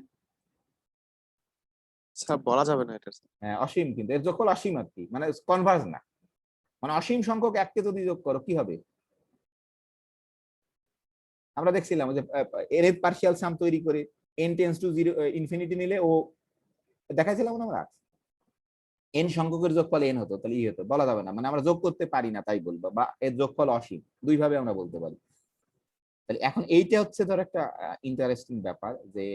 স্যার বলা যাবে না এটা। হ্যাঁ অসীম, কিন্তু এর যোগফল অসীম আর কি, মানে কনভার্জ না, মানে অসীম সংখ্যক এককে যদি যোগ করো কি হবে? আমরা দেখছিলাম যে এর পার্শিয়াল সাম তৈরি করে n টেন্ডস টু 0 ইনফিনিটি নিলে ও দেখাইছিলাম না আমরা, n সংখ্যকের যোগফল n হতো, তাহলে হতো, বলা যাবে না, মানে আমরা যোগ করতে পারি না তাই বলবো, বা এর যোগফল অসীম, দুই ভাবে আমরা বলতে পারি। তাহলে এখন এইটা হচ্ছে ধর একটা ইন্টারেস্টিং ব্যাপার, যে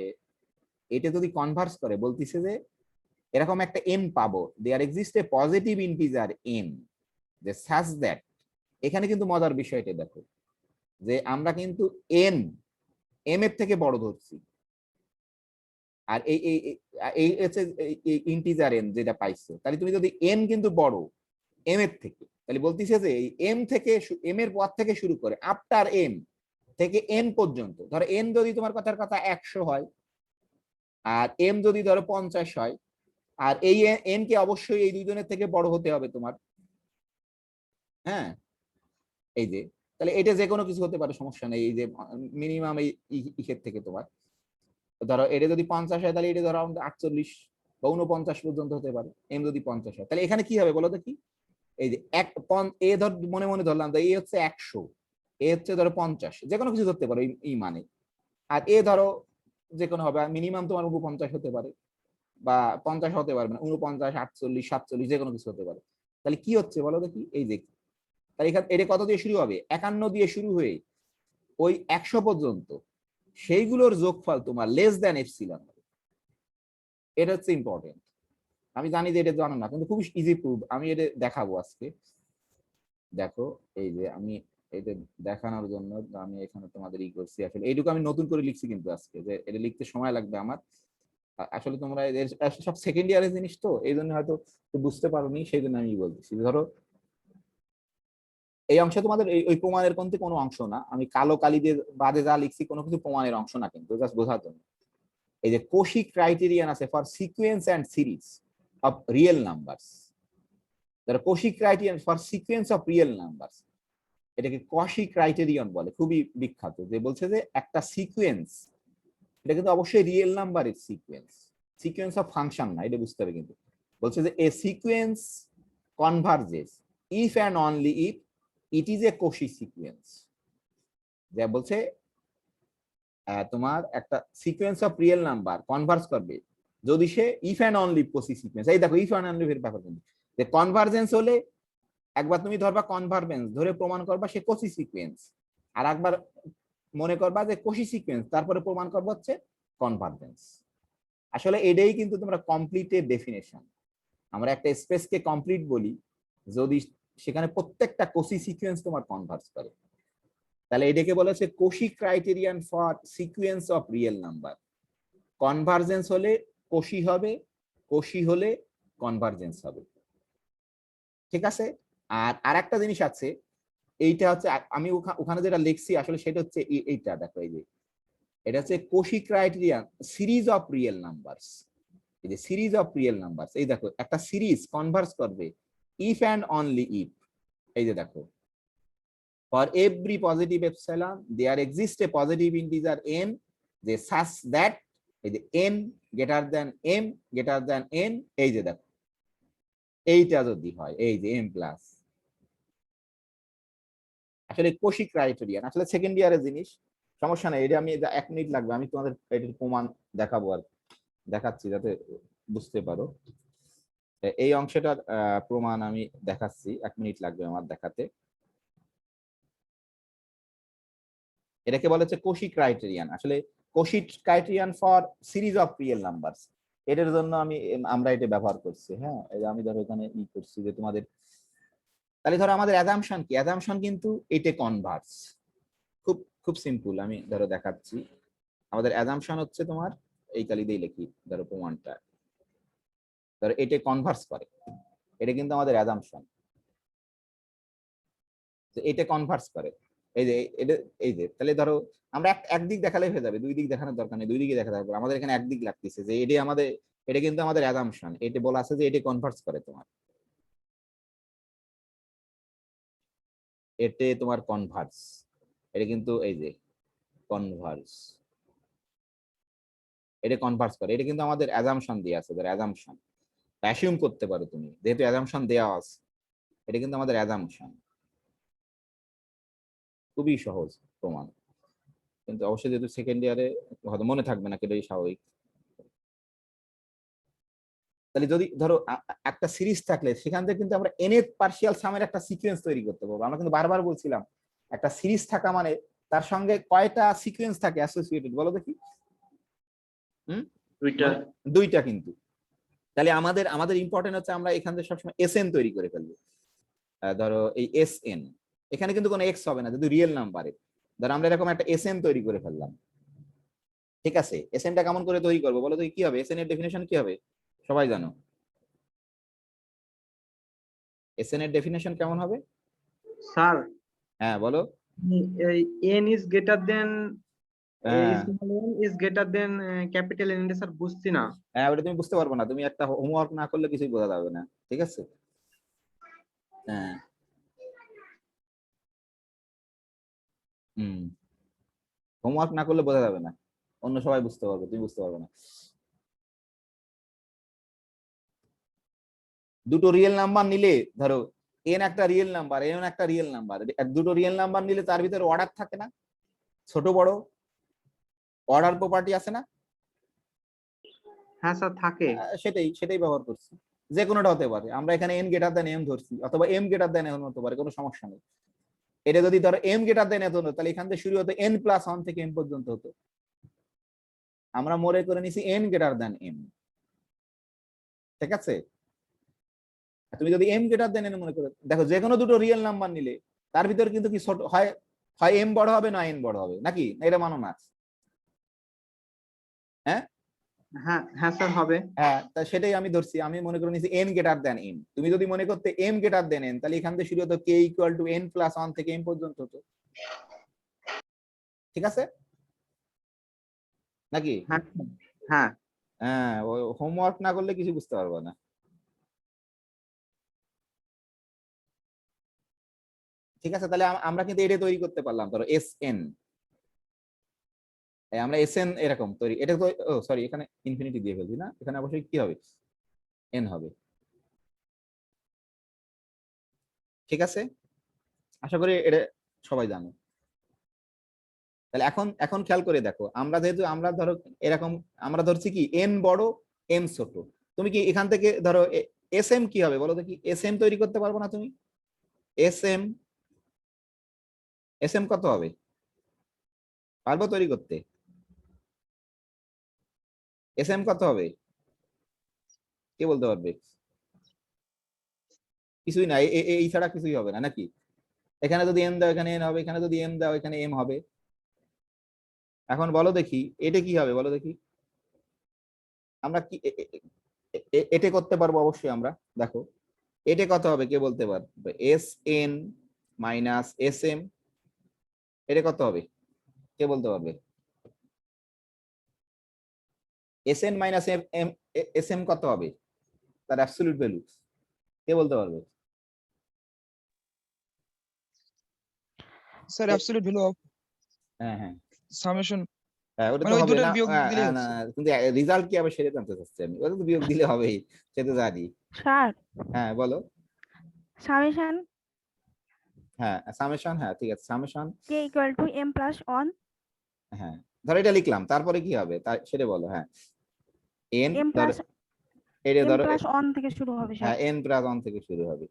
এটা যদি কনভার্স করে বলতিছে যে এরকম একটা n পাবো, there exist a positive integer n, যে সাচ দ্যাট, এখানে কিন্তু মজার বিষয়টা দেখো, যে আমরা কিন্তু n m এর থেকে বড় ধরছি, আর এই হচ্ছে ইন্টিজার n যেটা পাইছো, তাহলে তুমি যদি n কিন্তু বড় m এর থেকে, তাহলে বলতিছে যে এই m থেকে m এর পর থেকে শুরু করে আফটার m থেকে n পর্যন্ত, ধরো n যদি তোমার কথার কথা 100 হয়, আর m যদি ধরো 50 হয়, আর এই n কে অবশ্যই এই দুইজনের থেকে বড় হতে হবে তোমার, হ্যাঁ এই যে, তাহলে এটা যে কোনো কিছু হতে পারে, সমস্যা নেই, এই যে মিনিমাম এই ইসের থেকে তোমার, ধরো এটা যদি 50 হয় তাহলে এটা ধরো 48 বা 49 পর্যন্ত হতে পারে, m যদি 50 হয়, তাহলে এখানে কি হবে বলো তো কি, এই যে এ ধর মনে মনে ধরলাম, এই হচ্ছে 100, এ হচ্ছে ধরো 50, যে কোনো কিছু ধরতে পারো এই মানে, আর এ ধরো যে কোনো হবে, মিনিমাম তোমার 49 হতে পারে, বা 50 হতে পারবে না, 49, 48, 47 যে কোনো কিছু হতে পারে। তাহলে কি হচ্ছে বলো দেখি, এই যে তাহলে এখানে এটা কত দিয়ে শুরু হবে, 51 দিয়ে শুরু হয়ে ওই 100 পর্যন্ত, সেইগুলোর যোগফল তোমার লেস দ্যান এপসিলন হবে। এটা হচ্ছে ইম্পর্টেন্ট, আমি জানি যে এটা জানো না, কিন্তু খুব ইজি প্রুফ, আমি এটা দেখাবো আজকে। দেখো এই যে আমি এটা দেখানোর জন্য আমি এখানে তোমাদের করছি, আসলে এইটুকু আমি নতুন করে লিখছি কিন্তু আজকে, যে এটা লিখতে সময় লাগবে আমার, আসলে তোমরা সব সেকেন্ড ইয়ারের জিনিস তো, এই জন্য হয়তো বুঝতে পারোনি, সেই জন্য আমি বলতেছি। ধরো এই অংশ তোমাদের ওই প্রমাণের কোনতে কোনো অংশ না, আমি কালো কালি দিয়ে বাদে যা লিখছি কোনো কিছু প্রমাণের অংশ না, কিন্তু জাস্ট বোঝার জন্য। এই যে কোশি ক্রাইটেরিয়ান আছে for sequence and series of real numbers, ধরো Cauchy criterion for sequence of real numbers, এটাকে কশি ক্রাইটেরিয়ন বলে, খুবই বিখ্যাত, যে বলছে যে একটা সিকোয়েন্স, এটা কিন্তু অবশ্যই রিয়েল নাম্বারের সিকোয়েন্স অফ ফাংশন না, এটা বুঝতে হবে। কিন্তু বলছে যে a sequence converges if and only if it is a Cauchy sequence, যা বলছে তোমার একটা sequence of real number converge করবে যদি সে if and only Cauchy sequence, এই দেখো ইফ অ্যান্ড অনলি এর ব্যাপার, কিন্তু যে কনভার্জেন্স হলে একবার তুমি ধরবা কনভারজেন্স ধরে প্রমাণ করবা সে কোশি সিকোয়েন্স, আর একবার মনে করবা যে কোশি সিকোয়েন্স তারপরে প্রমাণ করবো হচ্ছে কনভারজেন্স। আসলে এটাই কিন্তু তোমরা কমপ্লিটের ডেফিনেশন, আমরা একটা স্পেসকে কমপ্লিট বলি যদি সেখানে প্রত্যেকটা কোশি সিকোয়েন্স তোমার কনভার্জ করে, তাহলে এটাকে বলা হচ্ছে Cauchy criterion for sequence of real number. Convergence হলে কোশি হবে, কোশি হলে কনভারজেন্স হবে, ঠিক আছে। আর আরেকটা জিনিস আছে, এইটা হচ্ছে আমি ওখানে যেটা লিখছি আসলে সেটা হচ্ছে এইটা দেখো, এই যে এটা হচ্ছে Cauchy criterion series of real numbers, এই যে সিরিজ অফ রিয়েল নাম্বারস, এই দেখো একটা সিরিজ কনভার্স করবে ইফ অ্যান্ড অনলি ইফ, এই যে দেখো for every positive epsilon there exist a positive integer n, যে সাচ দ্যাট, এই যে n greater than m greater than n, এই যে দেখো এইটা যদি হয়, এই যে m প্লাস, আসলে কোশি ক্রাইটেরিয়ান আসলে সেকেন্ড ইয়ারের জিনিস, সমস্যা নেই, এটা আমি 1 মিনিট লাগবে, আমি তোমাদের এটির প্রমাণ দেখাবো আর দেখাচ্ছি যাতে বুঝতে পারো। এই অংশটার প্রমাণ আমি দেখাচ্ছি, 1 মিনিট লাগবে আমার দেখাতে। এটাকে বলা হচ্ছে কোশি ক্রাইটেরিয়ান। আসলে Kosi criterion for series of real numbers, এটার জন্য আমরা এটা ব্যবহার করছি। হ্যাঁ, এই যে আমি ধরো এখানে করছি যে তোমাদের, তাহলে ধরো আমাদের অ্যাজাম্পশন কি? অ্যাজাম্পশন কিন্তু এটা কনভার্স। খুব খুব সিম্পল, আমি ধরো দেখাচ্ছি। আমাদের অ্যাজাম্পশন হচ্ছে তোমার এই কালি দিয়ে লিখি, ধরো প্রমাণটা, ধরো এটা কনভার্স করে, এটা কিন্তু আমাদের অ্যাজাম্পশন। এটা কনভার্স করে, এই যে এটা, এই যে তাহলে ধরো আমরা একদিক দেখালে হয়ে যাবে, দুই দিক দেখানোর দরকার নেই, দুই দিকে দেখাতে হবে। আমাদের এখানে একদিক লাগতেছে যে এটা আমাদের, এটা কিন্তু আমাদের অ্যাজাম্পশন। এটা বলা আছে যে এটা কনভার্স করে তোমার, এতে তোমার কনভার্স, এটা কিন্তু এই যে কনভার্স, এটা কনভার্স করে, এটা কিন্তু আমাদের অ্যাজাম্পশন দিয়ে আছে, ধর অ্যাজাম্পশন অ্যাসিউম করতে পারো তুমি, যেহেতু অ্যাজাম্পশন দেওয়া আছে, এটা কিন্তু আমাদের অ্যাজাম্পশন। খুবই সহজ প্রমাণ, কিন্তু অবশ্যই যেহেতু সেকেন্ড ইয়ারে হয়তো মনে থাকবে না, এটাই স্বাভাবিক। তাহলে যদি ধরো একটা সিরিজ থাকলে সেখান থেকে কিন্তু আমরা nth পার্শিয়াল সামের একটা সিকোয়েন্স তৈরি করতে পারবো। আমরা কিন্তু বারবার বলছিলাম একটা সিরিজ থাকা মানে তার সঙ্গে কয়টা সিকোয়েন্স থাকে অ্যাসোসিয়েটেড, বলো দেখি? দুইটা কিন্তু। তাহলে আমাদের ইম্পর্টেন্ট হচ্ছে আমরা এখান থেকে সবসময় এসএন তৈরি করে ফেলবো। ধরো এই এসএন, এখানে কিন্তু কোনো এক্স হবে না যদি রিয়েল নাম্বারে। ধরো আমরা এরকম একটা এসএন তৈরি করে ফেললাম, ঠিক আছে? এসএনটা কেমন করে তৈরি করবো বলো তো? কি হবে এসএন এর ডেফিনেশন? কি হবে সবাই জানো? এসএন এর ডেফিনেশন কেমন হবে স্যার? হ্যাঁ বলো। n is greater than হ্যাঁ small n is greater than capital N, sir বুঝছি না। হ্যাঁ, ওটা তুমি বুঝতে পারবে না, তুমি একটা হোমওয়ার্ক না করলে কিছুই বোঝা যাবে না, ঠিক আছে? হ্যাঁ, হোমওয়ার্ক না করলে বোঝা যাবে না, অন্য সবাই বুঝতে পারবে, তুমি বুঝতে পারবে না। দুটো রিয়েল নাম্বার নিলে, ধরো এন একটা রিয়েল নাম্বার, এন একটা রিয়েল নাম্বার, দুটো রিয়েল নাম্বার নিলে তার ভিতরে অর্ডার থাকে না, ছোট বড় অর্ডার প্রপার্টি আছে না? হ্যাঁ স্যার থাকে। সেটাই ব্যবহার করছি, যে কোনোটা হতে পারে। আমরা এখানে এন গ্রেটার দেন এম ধরছি, অথবা এম গ্রেটার দেন এম হতে পারে, কোনো সমস্যা নেই। এটা যদি ধরো এম গ্রেটার দেন এত হতো, তাহলে এখান থেকে শুরু হতো n+1 থেকে এম পর্যন্ত হতো। আমরা মনে করে নিছি এন গ্রেটার দেন এম, ঠিক আছে? তুমি যদি এম গ্রেটার দেন এন মনে করো, দেখো যে কোনো দুটো রিয়েল নাম্বার নিলে তার ভিতর কিন্তু কি ছোট হয়, হয় এম বড় হবে না এন বড় হবে, নাকি? এটা মানো না? হ্যাঁ হ্যাঁ হ্যাঁ স্যার হবে। হ্যাঁ, তা সেটাই আমি ধরছি, আমি মনে করে নিছি এন গ্রেটার দেন এম। তুমি যদি মনে করতে এম গ্রেটার দেন এন, তাহলে এখান থেকে শুরু হতো কে ইকুয়াল টু n+1 থেকে এম পর্যন্ত হতো, ঠিক আছে নাকি? হ্যাঁ হ্যাঁ হ্যাঁ, হোমওয়ার্ক না করলে কিছু বুঝতে পারবো না। ঠিক আছে, তাহলে আমরা কিন্তু এটা তৈরি করতে পারলাম, ধরো এসএন, আমরা এসএন এরকম তৈরি, এটা তো সরি এখানে ইনফিনিটি দিয়ে ফেলছি না, এখানে অবশ্যই কি হবে, এন হবে, ঠিক আছে? আশা করি এটা সবাই জানো। তাহলে এখন খেয়াল করে দেখো, আমরা যেহেতু আমরা ধরো এরকম আমরা ধরছি কি এন বড় এম ছোট, তুমি কি এখান থেকে ধরো এস এম কি হবে বলো দেখি? এস এম তৈরি করতে পারবো না তুমি? এস এম কত হবে? পারবো তৈরি করতে? এস এম কত হবে কে বলতে পারবে? কিছুই না, এই ছাড়া কিছুই হবে না, নাকি? এখানে যদি এম দাও এখানে এন হবে, এখানে যদি এম দাও এখানে এম হবে। এখন বলো দেখি এটা কি হবে বলো দেখি? আমরা কি এটা করতে পারবো? অবশ্যই আমরা, দেখো এটা কত হবে কে বলতে পারবে? S n minus S m, এটা কত হবে কে বলতে পারবে? S n minus S m কত হবে তার অ্যাবসলিউট ভ্যালু কে বলতে পারবে? স্যার অ্যাবসলিউট ভ্যালু অফ হ্যাঁ হ্যাঁ সামেশন, হ্যাঁ, ওটা মানে তো ওই হবে দুটোর না, বিয়োগ দিলেই না, হচ্ছে। কিন্তু রেজাল্ট কি হবে সেটা জানতে চাচ্ছি আমি। ওটা তো বিয়োগ দিলে হবেই, সেটা জানি। স্যার হ্যাঁ বলো। সামেশন হ্যাঁ সামেশন, হ্যাঁ ঠিক আছে, summation k equal to m+1 হ্যাঁ ধরো এটা লিখলাম, তারপরে কি হবে সেটা বলো। হ্যাঁ এন m ধরো plus এটা এন ধরো প্লাস অন থেকে শুরু হবে হ্যাঁ স্যার। n প্লাস 1 থেকে শুরু হবে।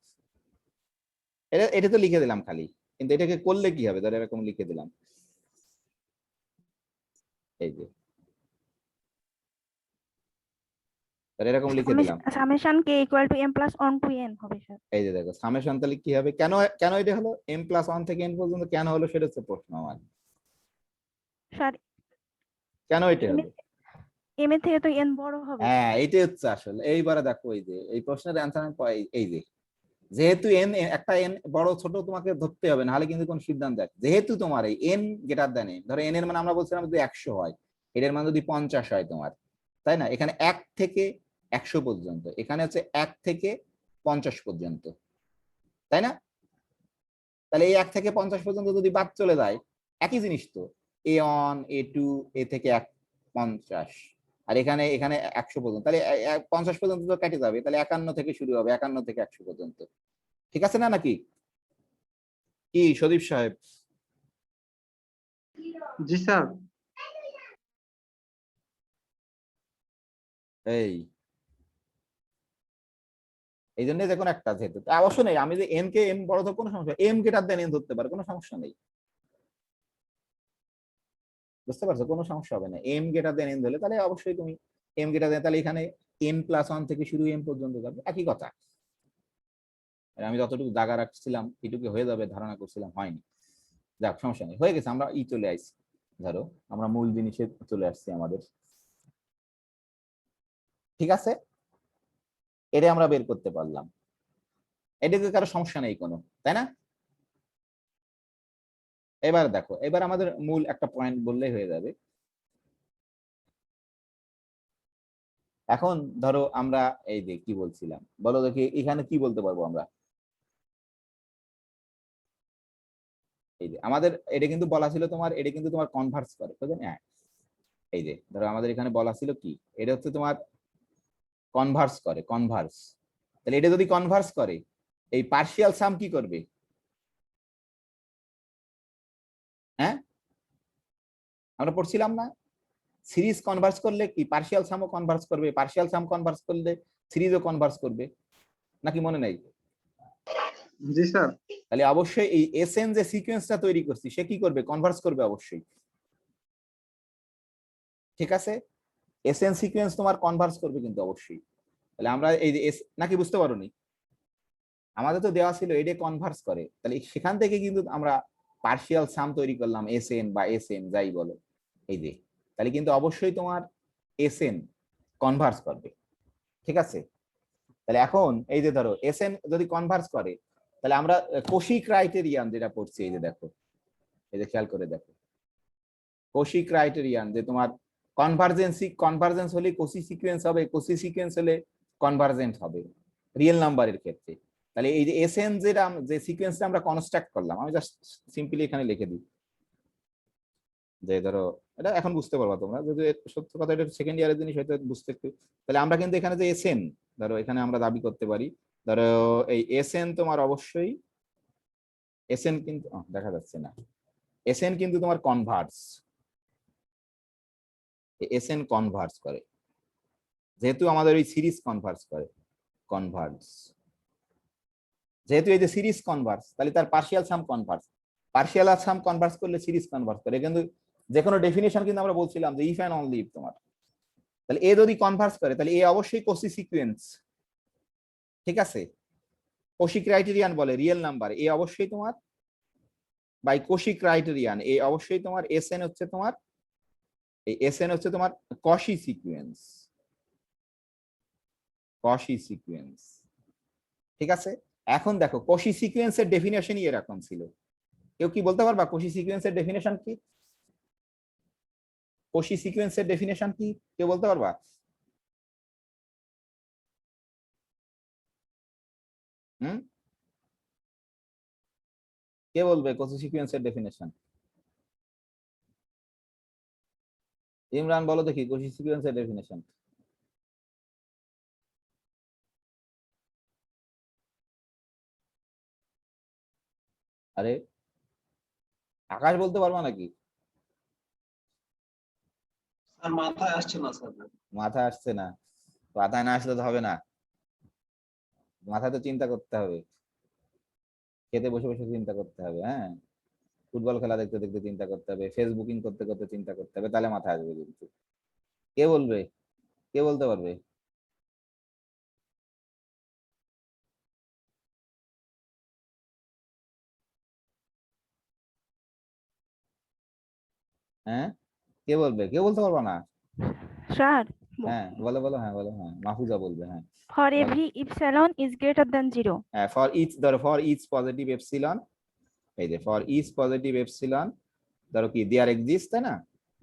এটা তো লিখে দিলাম খালি, কিন্তু এটাকে করলে কি হবে, ধরো এরকম লিখে দিলাম, এই যে ধরো এরকম লিখে দিলাম, summation k equal to m plus one to n হবে স্যার। এই যে দেখো সামেশন, তাহলে কি হবে, কেন কেন এটা হলো m প্লাস 1 থেকে n পর্যন্ত কেন হলো সেটা হচ্ছে প্রশ্ন আমার, স্যার কেন এটা এম হলো। এম এর থেকে তো এন বড় হবে। হ্যাঁ এইটাই হচ্ছে আসলে, এইবারে দেখো এই যে এই প্রশ্নের অ্যান্সার আমি পাই, এই যে যেহেতু এন একটা এন বড় ছোট তোমাকে ধরতে হবে, নাহলে কিন্তু কোন সিদ্ধান্ত দেয়, যেহেতু তোমার এই এন গ্রেটার দেন এন, ধরো এন এর মানে আমরা বলছিলাম যদি 100 হয়, এটার মানে যদি 50 হয় তোমার, তাই না, এখানে 1 থেকে 100 পর্যন্ত, এখানে হচ্ছে 1 থেকে 50 পর্যন্ত, তাই না, তাহলে এই 1 থেকে 50 পর্যন্ত যদি বাদ চলে যায়, একই জিনিস তো, a1 a2 এ থেকে 50, আর এখানে এখানে 100 পর্যন্ত, তাহলে 50 পর্যন্ত তো কেটে যাবে, তাহলে 51 থেকে শুরু হবে, 51 থেকে 100 পর্যন্ত, ঠিক আছে না নাকি, কি সদীপ সাহেব। জি স্যার। এই জন্য যে কোনো একটা, যেহেতু অবশ্য নেই, আমি যে এন কে এম বড় ধর কোনো সমস্যা, এম গ্রেটার দেন এন ধরতে পারে, কোনো সমস্যা নেই, বুঝতে পারছো, কোনো সমস্যা হবে না, এম গ্রেটার দেন এন ধরলে তাহলে অবশ্যই তুমি এম গ্রেটার দেন, তাহলে এখানে এন প্লাস 1 থেকে শুরু এম পর্যন্ত যাবে, একই কথা, আমি যতটুকু জায়গা রাখছিলাম এটুকু হয়ে যাবে ধারণা করছিলাম, হয়নি, যাক সমস্যা নেই, হয়ে গেছে, আমরা চলে আসছি, ধরো আমরা মূল জিনিসে চলে আসছি আমাদের, ঠিক আছে, এটা আমরা বের করতে পারলাম, এটাতে কারো সমস্যা নেই কোনো, তাই না। এবার দেখো, এবার আমাদের মূল একটা পয়েন্ট বললেই হয়ে যাবে, এখন ধরো আমরা এই যে কি বলছিলাম বলো দেখি, এখানে কি বলতে পারবো আমরা, এই যে আমাদের এটা কিন্তু বলা ছিল তোমার, এটা কিন্তু তোমার কনভার্স করে, বুঝলেন, হ্যাঁ এই যে ধরো আমাদের এখানে বলা ছিল কি, এটা হচ্ছে তোমার কনভার্স করে, কনভার্স, তাহলে এটা যদি কনভার্স করে, এই পার্শিয়াল সাম কি করবে, হ্যাঁ আমরা পড়ছিলাম না, সিরিজ কনভার্স করলে কি পার্শিয়াল সামও কনভার্স করবে, পার্শিয়াল সাম কনভার্স করলে সিরিজও কনভার্স করবে, নাকি মনে নাই। জি স্যার। তাহলে অবশ্যই এই এসএন যে সিকোয়েন্সটা তৈরি করছি সে কি করবে, কনভার্স করবে অবশ্যই, ঠিক আছে, এসএন সিকোয়েন্স তোমার কনভার্স করবে কিন্তু অবশ্যই, তাহলে আমরা এই যে নাকি বুঝতে পারোনি, আমাদের তো দেওয়া ছিল এটা কনভার্স করে, তাহলে সেখান থেকে কিন্তু আমরা পার্শিয়াল সাম তৈরি করলাম, এসএন বা এসএন যাই বলো, এই যে তাহলে কিন্তু অবশ্যই তোমার এসএন কনভার্স করবে, ঠিক আছে, তাহলে এখন এই যে ধরো এসএন যদি কনভার্স করে, তাহলে আমরা কোশি ক্রাইটেরিয়ান যেটা পড়ছি, এই যে দেখো, এই যে খেয়াল করে দেখো, কোশি ক্রাইটেরিয়ান যে তোমার কনভার্জেন্স হলে কোশি সিকোয়েন্স হবে, কোশি সিকোয়েন্স হলে কনভার্জেন্ট হবে রিয়েল নাম্বারের ক্ষেত্রে, তাহলে এই যে এসএন যেটা যে সিকোয়েন্সটা আমরা কনস্ট্রাক্ট করলাম, আমি জাস্ট সিম্পলি এখানে লিখে দিই, যে ধরো এটা এখন বুঝতে পারবা তোমরা, যদি সত্য কথা এটা সেকেন্ড ইয়ারের জিনিস হয়তো বুঝতে একটু, তাহলে আমরা কিন্তু এখানে যে এসএন ধরো এখানে আমরা দাবি করতে পারি, ধরো এই এসএন তোমার অবশ্যই এসএন কিন্তু দেখা যাচ্ছে না, এসএন কিন্তু তোমার কনভার্স, এসএন কনভার্স করে, যেহেতু আমাদের ওই সিরিজ কনভার্স করে, কনভার্স, যেহেতু এই যে সিরিজ কনভার্স, তাহলে তার পার্শিয়াল সাম কনভার্স, পার্শিয়াল সাম কনভার্স করলে সিরিজ কনভার্স করে, কিন্তু যে কোনো ডেফিনেশন কিন্তু আমরা বলছিলাম যে ইফ এন্ড অনলি ইফ তোমার, তাহলে এ যদি কনভার্স করে তাহলে এ অবশ্যই কোসি সিকোয়েন্স, ঠিক আছে, কোশি ক্রাইটেরিয়ান বলে রিয়েল নাম্বার, এ অবশ্যই তোমার বাই কোশি ক্রাইটেরিয়ান, এ অবশ্যই তোমার এসএন হচ্ছে তোমার, এই এসএন হচ্ছে তোমার কশি সিকোয়েন্স, কশি সিকোয়েন্স, ঠিক আছে। এখন দেখো কোশি সিকোয়েন্সের ডেফিনেশনই এরকম ছিল, কেউ কি বলতে পারবা কোশি সিকোয়েন্সের ডেফিনেশন কি, কোশি সিকোয়েন্সের ডেফিনেশন কি কেউ বলতে পারবা, হুম কে বলবে কোশি সিকোয়েন্সের ডেফিনেশন, ইমরান বলো দেখি কোশি সিকোয়েন্সের ডেফিনেশন। আরে আকাশ বলতে পারবা নাকি, স্যার মাথায় আসছে না স্যার। মাথায় আসছে না, মাথায় না আসলে তো হবে না, মাথায় তো চিন্তা করতে হবে, খেতে বসে বসে চিন্তা করতে হবে, হ্যাঁ, ফুটবল খেলা দেখতে দেখতে চিন্তা করতে হবে, ফেসবুকিং করতে করতে চিন্তা করতে হবে, তাহলে মাথায় আসবে। কিন্তু কে বলবে, কে বলতে পারবে? হ্যাঁ, কে বলবে? কেউ বলতে পারবো না। স্যার, হ্যাঁ বলো বলো, হ্যাঁ বলো, হ্যাঁ মাহফুজা বলবে, হ্যাঁ ফর বলো। Every epsilon is greater than 0। হ্যাঁ, ফর ইচ, ধরো ফর ইচ পজিটিভ এপসিলন, এই যে ফর ইচ পজিটিভ এপসিলন, ধরো কি দেয়ার এক্সিস্ট, তাই না?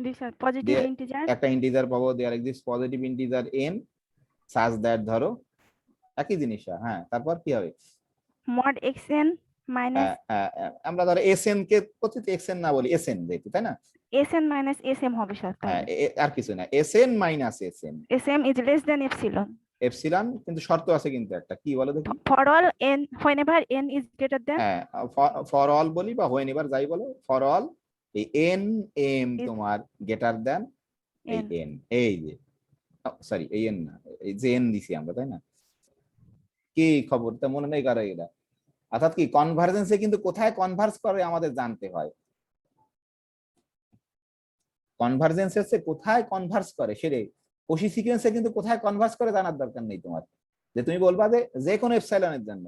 জি স্যার, পজিটিভ There- ইন্টিজার একটা ইন্টিজার পাবো, there exist positive integer n such that, ধরো একই জিনিস, হ্যাঁ তারপর কি হবে? মড xn মাইনাস আমরা ধরো এসএন কে প্রতিটি এক্সএন না বলি, এসএন যেহেতু, তাই না? sn মাইনাস sm হবে স্যার। হ্যাঁ, তাহলে আর কিছু না, S N minus S N sm is less than epsilon epsilon, কিন্তু শর্ত আছে কিন্তু একটা, কি বলো দেখি? For all n whenever n is greater than হ্যাঁ, ফর অল বলি বা হোয়েন এভার যাই বলো, ফর অল এই এন এম Is- তোমার গ্রেটার দেন এই n এন, এই যে সরি এই এন না, এই যে এন দিছি আমরা, তাই না? কি খবর, তা মনে নেই কারো এটা? অর্থাৎ কি কনভার্জেন্সে কিন্তু কোথায় কনভার্স করে আমাদের জানতে হয়। কনভার্জেন্স হচ্ছে কোথায় কনভার্স করে, সেটাই কোশি সিকোয়েন্সে কিন্তু কোথায় কনভার্স করে জানার দরকার নেই তোমার। যে তুমি বলবা যে কোনো এপসাইলনের জন্য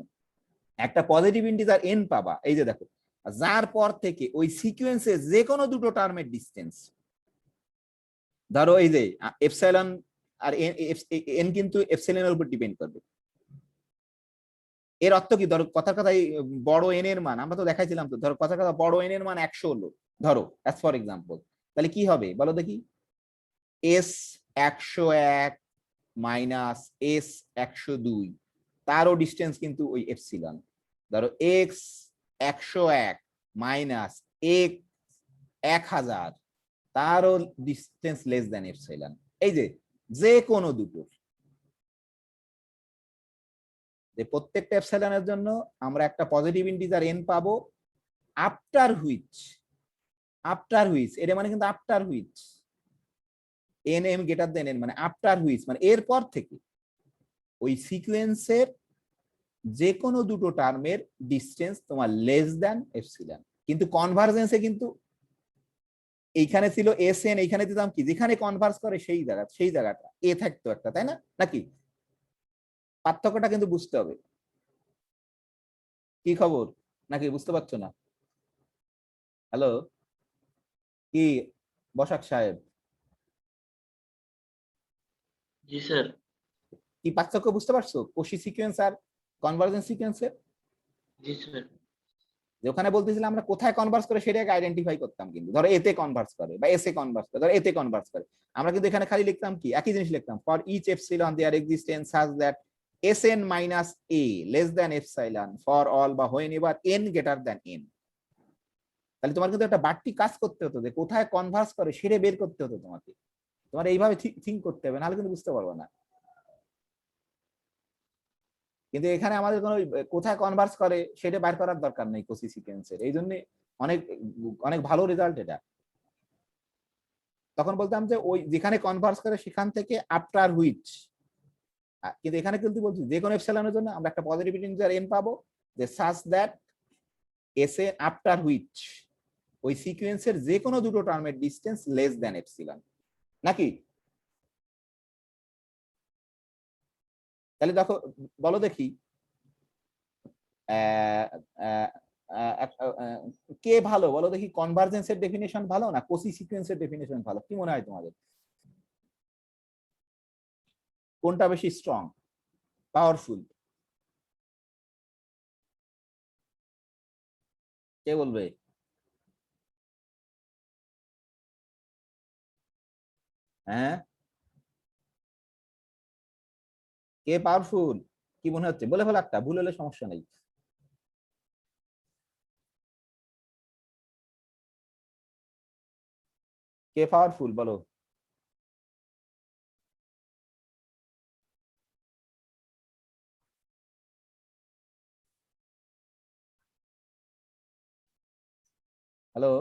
একটা পজিটিভ ইন্টিজার এন পাবা, এই যে দেখো, যার পর থেকে ওই সিকোয়েন্সে যে কোনো দুটো টার্মের ডিসটেন্স, ধরো এই যে এপসাইলন আর এন কিন্তু এপসাইলনের উপর ডিপেন্ড করবে। এর অর্থ কি, ধরো কথার কথা বড় এন এর মান, আমরা তো দেখাইছিলাম তো, ধরো কথার কথা বড় এন এর মান 100 হলো ধরো, অ্যাজ ফর এক্সাম্পল, তাহলে কি হবে বলো দেখি? এস 101 মাইনাস এস 102, তারও ডিস্টেন্স কিন্তু ওই এপসিলন। ধরো এক্স 101 মাইনাস এক্স 1000, তারও ডিস্টেন্স লেস দ্যান এপসিলন। এই যে কোনো দুটো, যে প্রত্যেকটা এপসিলনের জন্য আমরা একটা পজিটিভ ইন্টিজার এন পাবো, আফটার হুইচ এটা মানে কিন্তু after which N M greater than N, মানে আফটার হুইচ মানে এরপর থেকে ওই সিকোয়েন্সের যে কোনো দুটো টার্মের ডিসটেন্স তোমার লেস দ্যান এপসিলন। কিন্তু কনভার্জেন্সে কিন্তু এইখানে ছিল এস এন, এইখানে দিতাম কি, যেখানে কনভার্স করে সেই জায়গাটা এ থাকতো একটা, তাই না? নাকি পার্থক্যটা কিন্তু বুঝতে হবে। কি খবর, নাকি বুঝতে পারছো না? হ্যালো, কি বসাক সাহেব, জি স্যার। কি পার্থক্য বুঝতে পারছো কোশি সিকোয়েন্স আর কনভার্জেন্স সিকোয়েন্সের? জি স্যার। যে ওখানে বলতেছিলাম আমরা কোথায় কনভার্স করে সেটাকে আইডেন্টিফাই করতাম, কিন্তু ধরো এতে কনভার্স করে বা এসে কনভার্স করে, ধরো এতে কনভার্স করে, আমরা কিন্তু এখানে খালি লিখতাম কি, একই জিনিস লিখতাম, for each epsilon there existence such that SN minus a less than epsilon for all বা whenever n greater than N. তাহলে তোমার কিন্তু একটা বাড়তি কাজ করতে হতো, যে কোথায় কনভার্স করে সেটা বের করতে হতো তোমাকে, তোমার এইভাবে থিঙ্ক করতে হবে, নাহলে কিন্তু বুঝতে পারবে না। কিন্তু এখানে আমাদের কোনো কোথায় কনভার্স করে সেটা বাইর করার দরকার নেই কোসি সিকোয়েন্সের, এই জন্য অনেক অনেক ভালো রেজাল্ট এটা। তখন বলতাম যে ওই যেখানে কনভার্স করে সেখান থেকে আফটার হুইচ, কিন্তু এখানে কিন্তু বলছি যে কোনো এপসিলনের জন্য আমরা একটা পজিটিভ ইন্টিজার এন পাবো, যে such that S A after which ওই সিকোয়েন্সের যে কোনো দুটো টার্মের ডিসটেন্স লেস দ্যান এপসিলন। নাকি? তাহলে দেখো, বলো দেখি কে ভালো বলো দেখি, কনভার্জেন্সের ডেফিনেশন ভালো না কোসি সিকোয়েন্সের ডেফিনেশন ভালো? কি মনে হয় তোমাদের, কোনটা বেশি স্ট্রং, পাওয়ারফুল? কে বলবে? হ্যাঁ, কে পাওয়ারফুল, কি মনে হচ্ছে? বলে ফেলো একটা, ভুল হলে সমস্যা নেই। কে পাওয়ারফুল বলো? হ্যালো,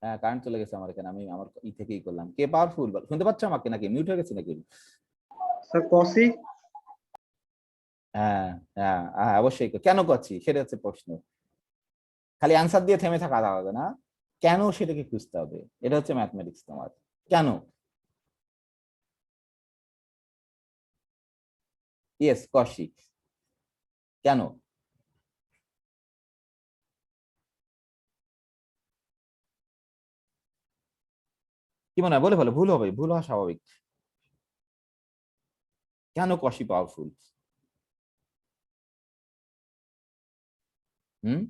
হ্যাঁ কারেন্ট চলে গেছে আমার এখানে, আমি আমার ই থেকেই করলাম। কে পাওয়ারফুল শুনতে পাচ্ছ আমাকে, নাকি মিউট হয়ে গেছে নাকি? স্যার কসি। হ্যাঁ হ্যাঁ হ্যাঁ অবশ্যই কেন করছি সেটা হচ্ছে প্রশ্ন। খালি অ্যান্সার দিয়ে থেমে থাকা যাবে না, কেন সেটাকে খুঁজতে হবে। এটা হচ্ছে ম্যাথমেটিক্স তোমার। কেন? ইয়েস কশি, কেন? কি মনে হয় বলে ফেলো, ভুল হবে, ভুল হওয়া স্বাভাবিক। কেন কশি পাওয়ারফুল? হুম,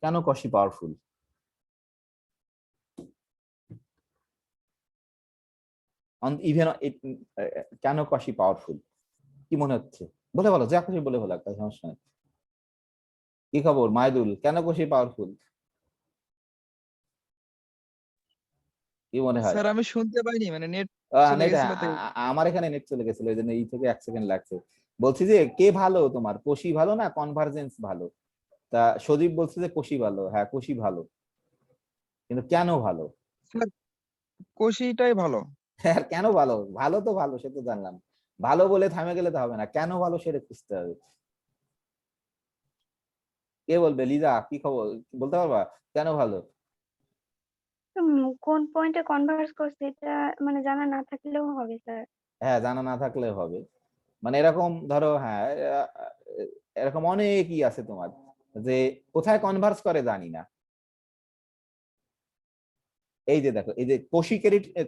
কেন কশি পাওয়ারফুল? ইভেন কেন কশি পাওয়ারফুল কি মনে হচ্ছে? বলে বলো, যা খুশি বলে বলো, একটা সমস্যা নেই। কি খবর মাইদুল, কেন কশি পাওয়ারফুল কি মনে হয়? স্যার আমি শুনতে পাইনি, মানে নেট চলে নেট, গেছিল তাই। আমার এখানে নেট চলে গেছিল, এই জন্য এই থেকে 1 সেকেন্ড লাগছে। বলছি যে কে ভালো তোমার, কোশি ভালো না কনভার্জেন্স ভালো? তা সজীব বলছে যে কোশি ভালো। হ্যাঁ কোশি ভালো, কিন্তু কেন ভালো? স্যার কোশিটাই ভালো। আর কেন ভালো? ভালো তো ভালো, সে তো জানলাম। ভালো বলে থামে গেলে তো হবে না, কেন ভালো সেটা খুঁজতে হবে। কে বলবে? লিজা কি খবর, বলতে পারবা কেন ভালো? কোন পয়েন্টে কনভার্স করছে এটা মানে জানা না থাকলেও হবে স্যার। হ্যাঁ জানা না থাকলে হবে, মানে এরকম ধরো, হ্যাঁ এরকম অনেকই আছে তোমার, যে কোথায় কনভার্স করে জানি না। এই যে দেখো, এই যে কোশি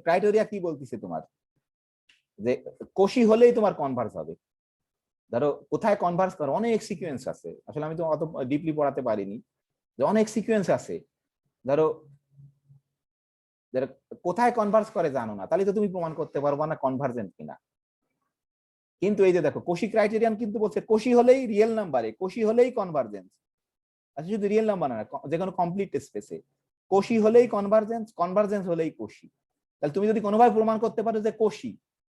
ক্রাইটেরিয়া কি বলতেছে তোমার, যে কোশি হলেই তোমার কনভার্স হবে। ধরো কোথায় কনভার্স করে, অনেক সিকোয়েন্স আছে, আসলে আমি তো অত ডিপলি পড়াতে পারিনি, যে অনেক সিকোয়েন্স আছে। ধরো কোথায় কনভার্স করে জানো না, তাহলে তো তুমি প্রমাণ করতে পারবা না কনভার্জেন্ট কিনা। কিন্তু এই যে দেখো কোশি ক্রাইটেরিয়ান কিন্তু বলছে কোশি হলেই রিয়েল নাম্বারে, কোশি হলেই কনভার্জেন্স। আচ্ছা শুধু রিয়েল নাম্বার না, যে কোনো কমপ্লিট স্পেসে কোশি হলেই কনভার্জেন্স, কনভার্জেন্স হলেই কোশি। তাহলে তুমি যদি কোনোভাবে প্রমাণ করতে পারো যে কোশি,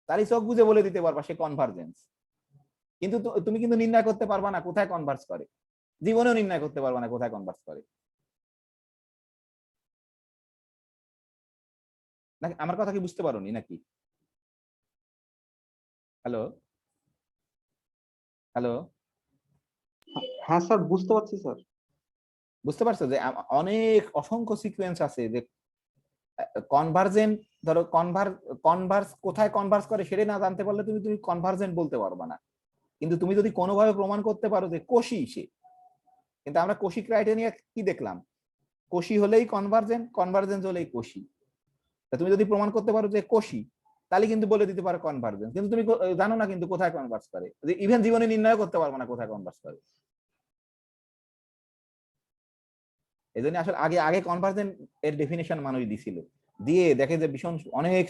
তাহলে চোখ বুঝে বলে দিতে পারবা সে কনভার্জেন্স। কিন্তু তুমি কিন্তু নির্ণয় করতে পারবা না কোথায় কনভার্স করে, জীবনেও নির্ণয় করতে পারবা না কোথায় কনভার্স করে। নাকি আমার কথা কি বুঝতে পারোনি নাকি? হ্যালো হ্যালো, হ্যাঁ স্যার বুঝতে পারছি স্যার। বুঝতে পারছো যে অনেক অসংখ্য সিকোয়েন্স আছে, যে কনভার্জেন্ট, ধরো কনভার্স কোথায় কনভার্স করে সেটা না জানতে পারলে তুমি তুমি কনভার্জেন্ট বলতে পারবা না। কিন্তু তুমি যদি কোনোভাবে প্রমাণ করতে পারো যে কোশি সে, কিন্তু আমরা কোশি ক্রাইটেরিয়া কি দেখলাম, কোশি হলেই কনভার্জেন্ট, কনভার্জেন্স হলেই কোশি। তা তুমি যদি প্রমাণ করতে পারো যে কোশি, তাহলে কিন্তু বলে দিতে পারো কনভার্জেন্স, কিন্তু তুমি জানো না কিন্তু কোথায় কনভার্স করে, ইভেন জীবনে নির্ণয় করতে পারবো না কোথায় কনভার্স করে। এই জন্য আসলে আগে আগে কনভার্জেন্ট এর ডেফিনেশন মানুষ দিছিল, দিয়ে দেখে যে ভীষণ অনেক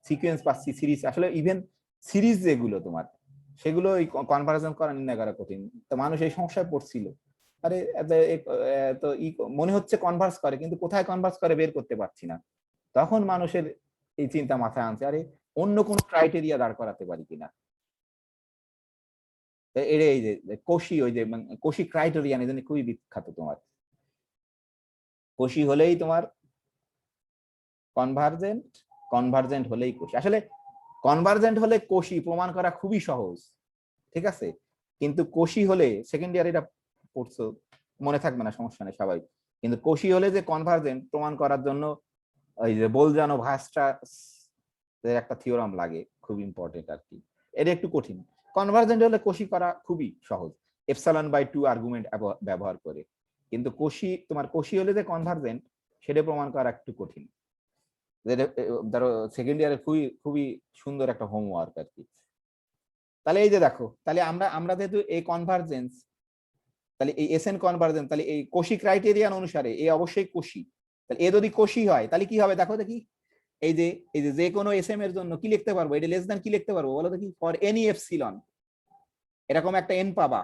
সিকোয়েন্স পাচ্ছি সিরিজ, আসলে ইভেন সিরিজ যেগুলো তোমার, সেগুলো কনভার্জন করা নির্ণয় করা কঠিন। তো মানুষ এই সমস্যায় পড়ছিল, আরে তো মনে হচ্ছে কনভার্স করে, কিন্তু কোথায় কনভার্স করে বের করতে পারছি না। তখন মানুষের এই চিন্তা মাথায় আনছে, আরে অন্য কোন ক্রাইটেরিয়া দাঁড় করাতে পারি কিনা। এর এই যে কোশি, ওই যে কোশি ক্রাইটেরিয়ান এই জন্য খুবই বিখ্যাত তোমার। কোশি হলেই তোমার কনভার্জেন্ট, কনভার্জেন্ট হলেই কোশি। আসলে কনভার্জেন্ট হলে কোশি প্রমাণ করা খুবই সহজ, ঠিক আছে, কিন্তু কোশি হলে, সেকেন্ড ইয়ার এটা পড়ছো, মনে থাকবে না সমস্যা নেই সবাই, কিন্তু কোশি হলে যে কনভার্জেন্ট প্রমাণ করার জন্য ওই যে বোলজানো ভাস্টাস একটা থিওরাম লাগে, খুব ইম্পর্টেন্ট আর কি, এটা একটু কঠিন। কনভার্জেন্ট হলে কোশি করা খুবই সহজ, ε/2 আর্গুমেন্ট ব্যবহার করে। কিন্তু কোশি, তোমার কোশি হলে যে কনভার্জেন্ট সেটা প্রমাণ করা একটু কঠিন। ধরো সেকেন্ড ইয়ারে খুবই খুবই সুন্দর একটা হোমওয়ার্ক আর কি। তাহলে এই যে দেখো, তাহলে আমরা যেহেতু এই কনভার্জেন্স, তাহলে এই এসএন কনভার্জেন্স, তাহলে এই কোশি ক্রাইটেরিয়ান অনুসারে এ অবশ্যই কোশি। তাহলে এ যদি কোশি হয় তাহলে কি হবে দেখো দেখি, এই যে কোনো এসএম এর জন্য কি লিখতে পারবো, এটা লেস দ্যান কি লিখতে পারবো বলো দেখি, ফর এনি এপসিলন, এরকম একটা এন পাবা,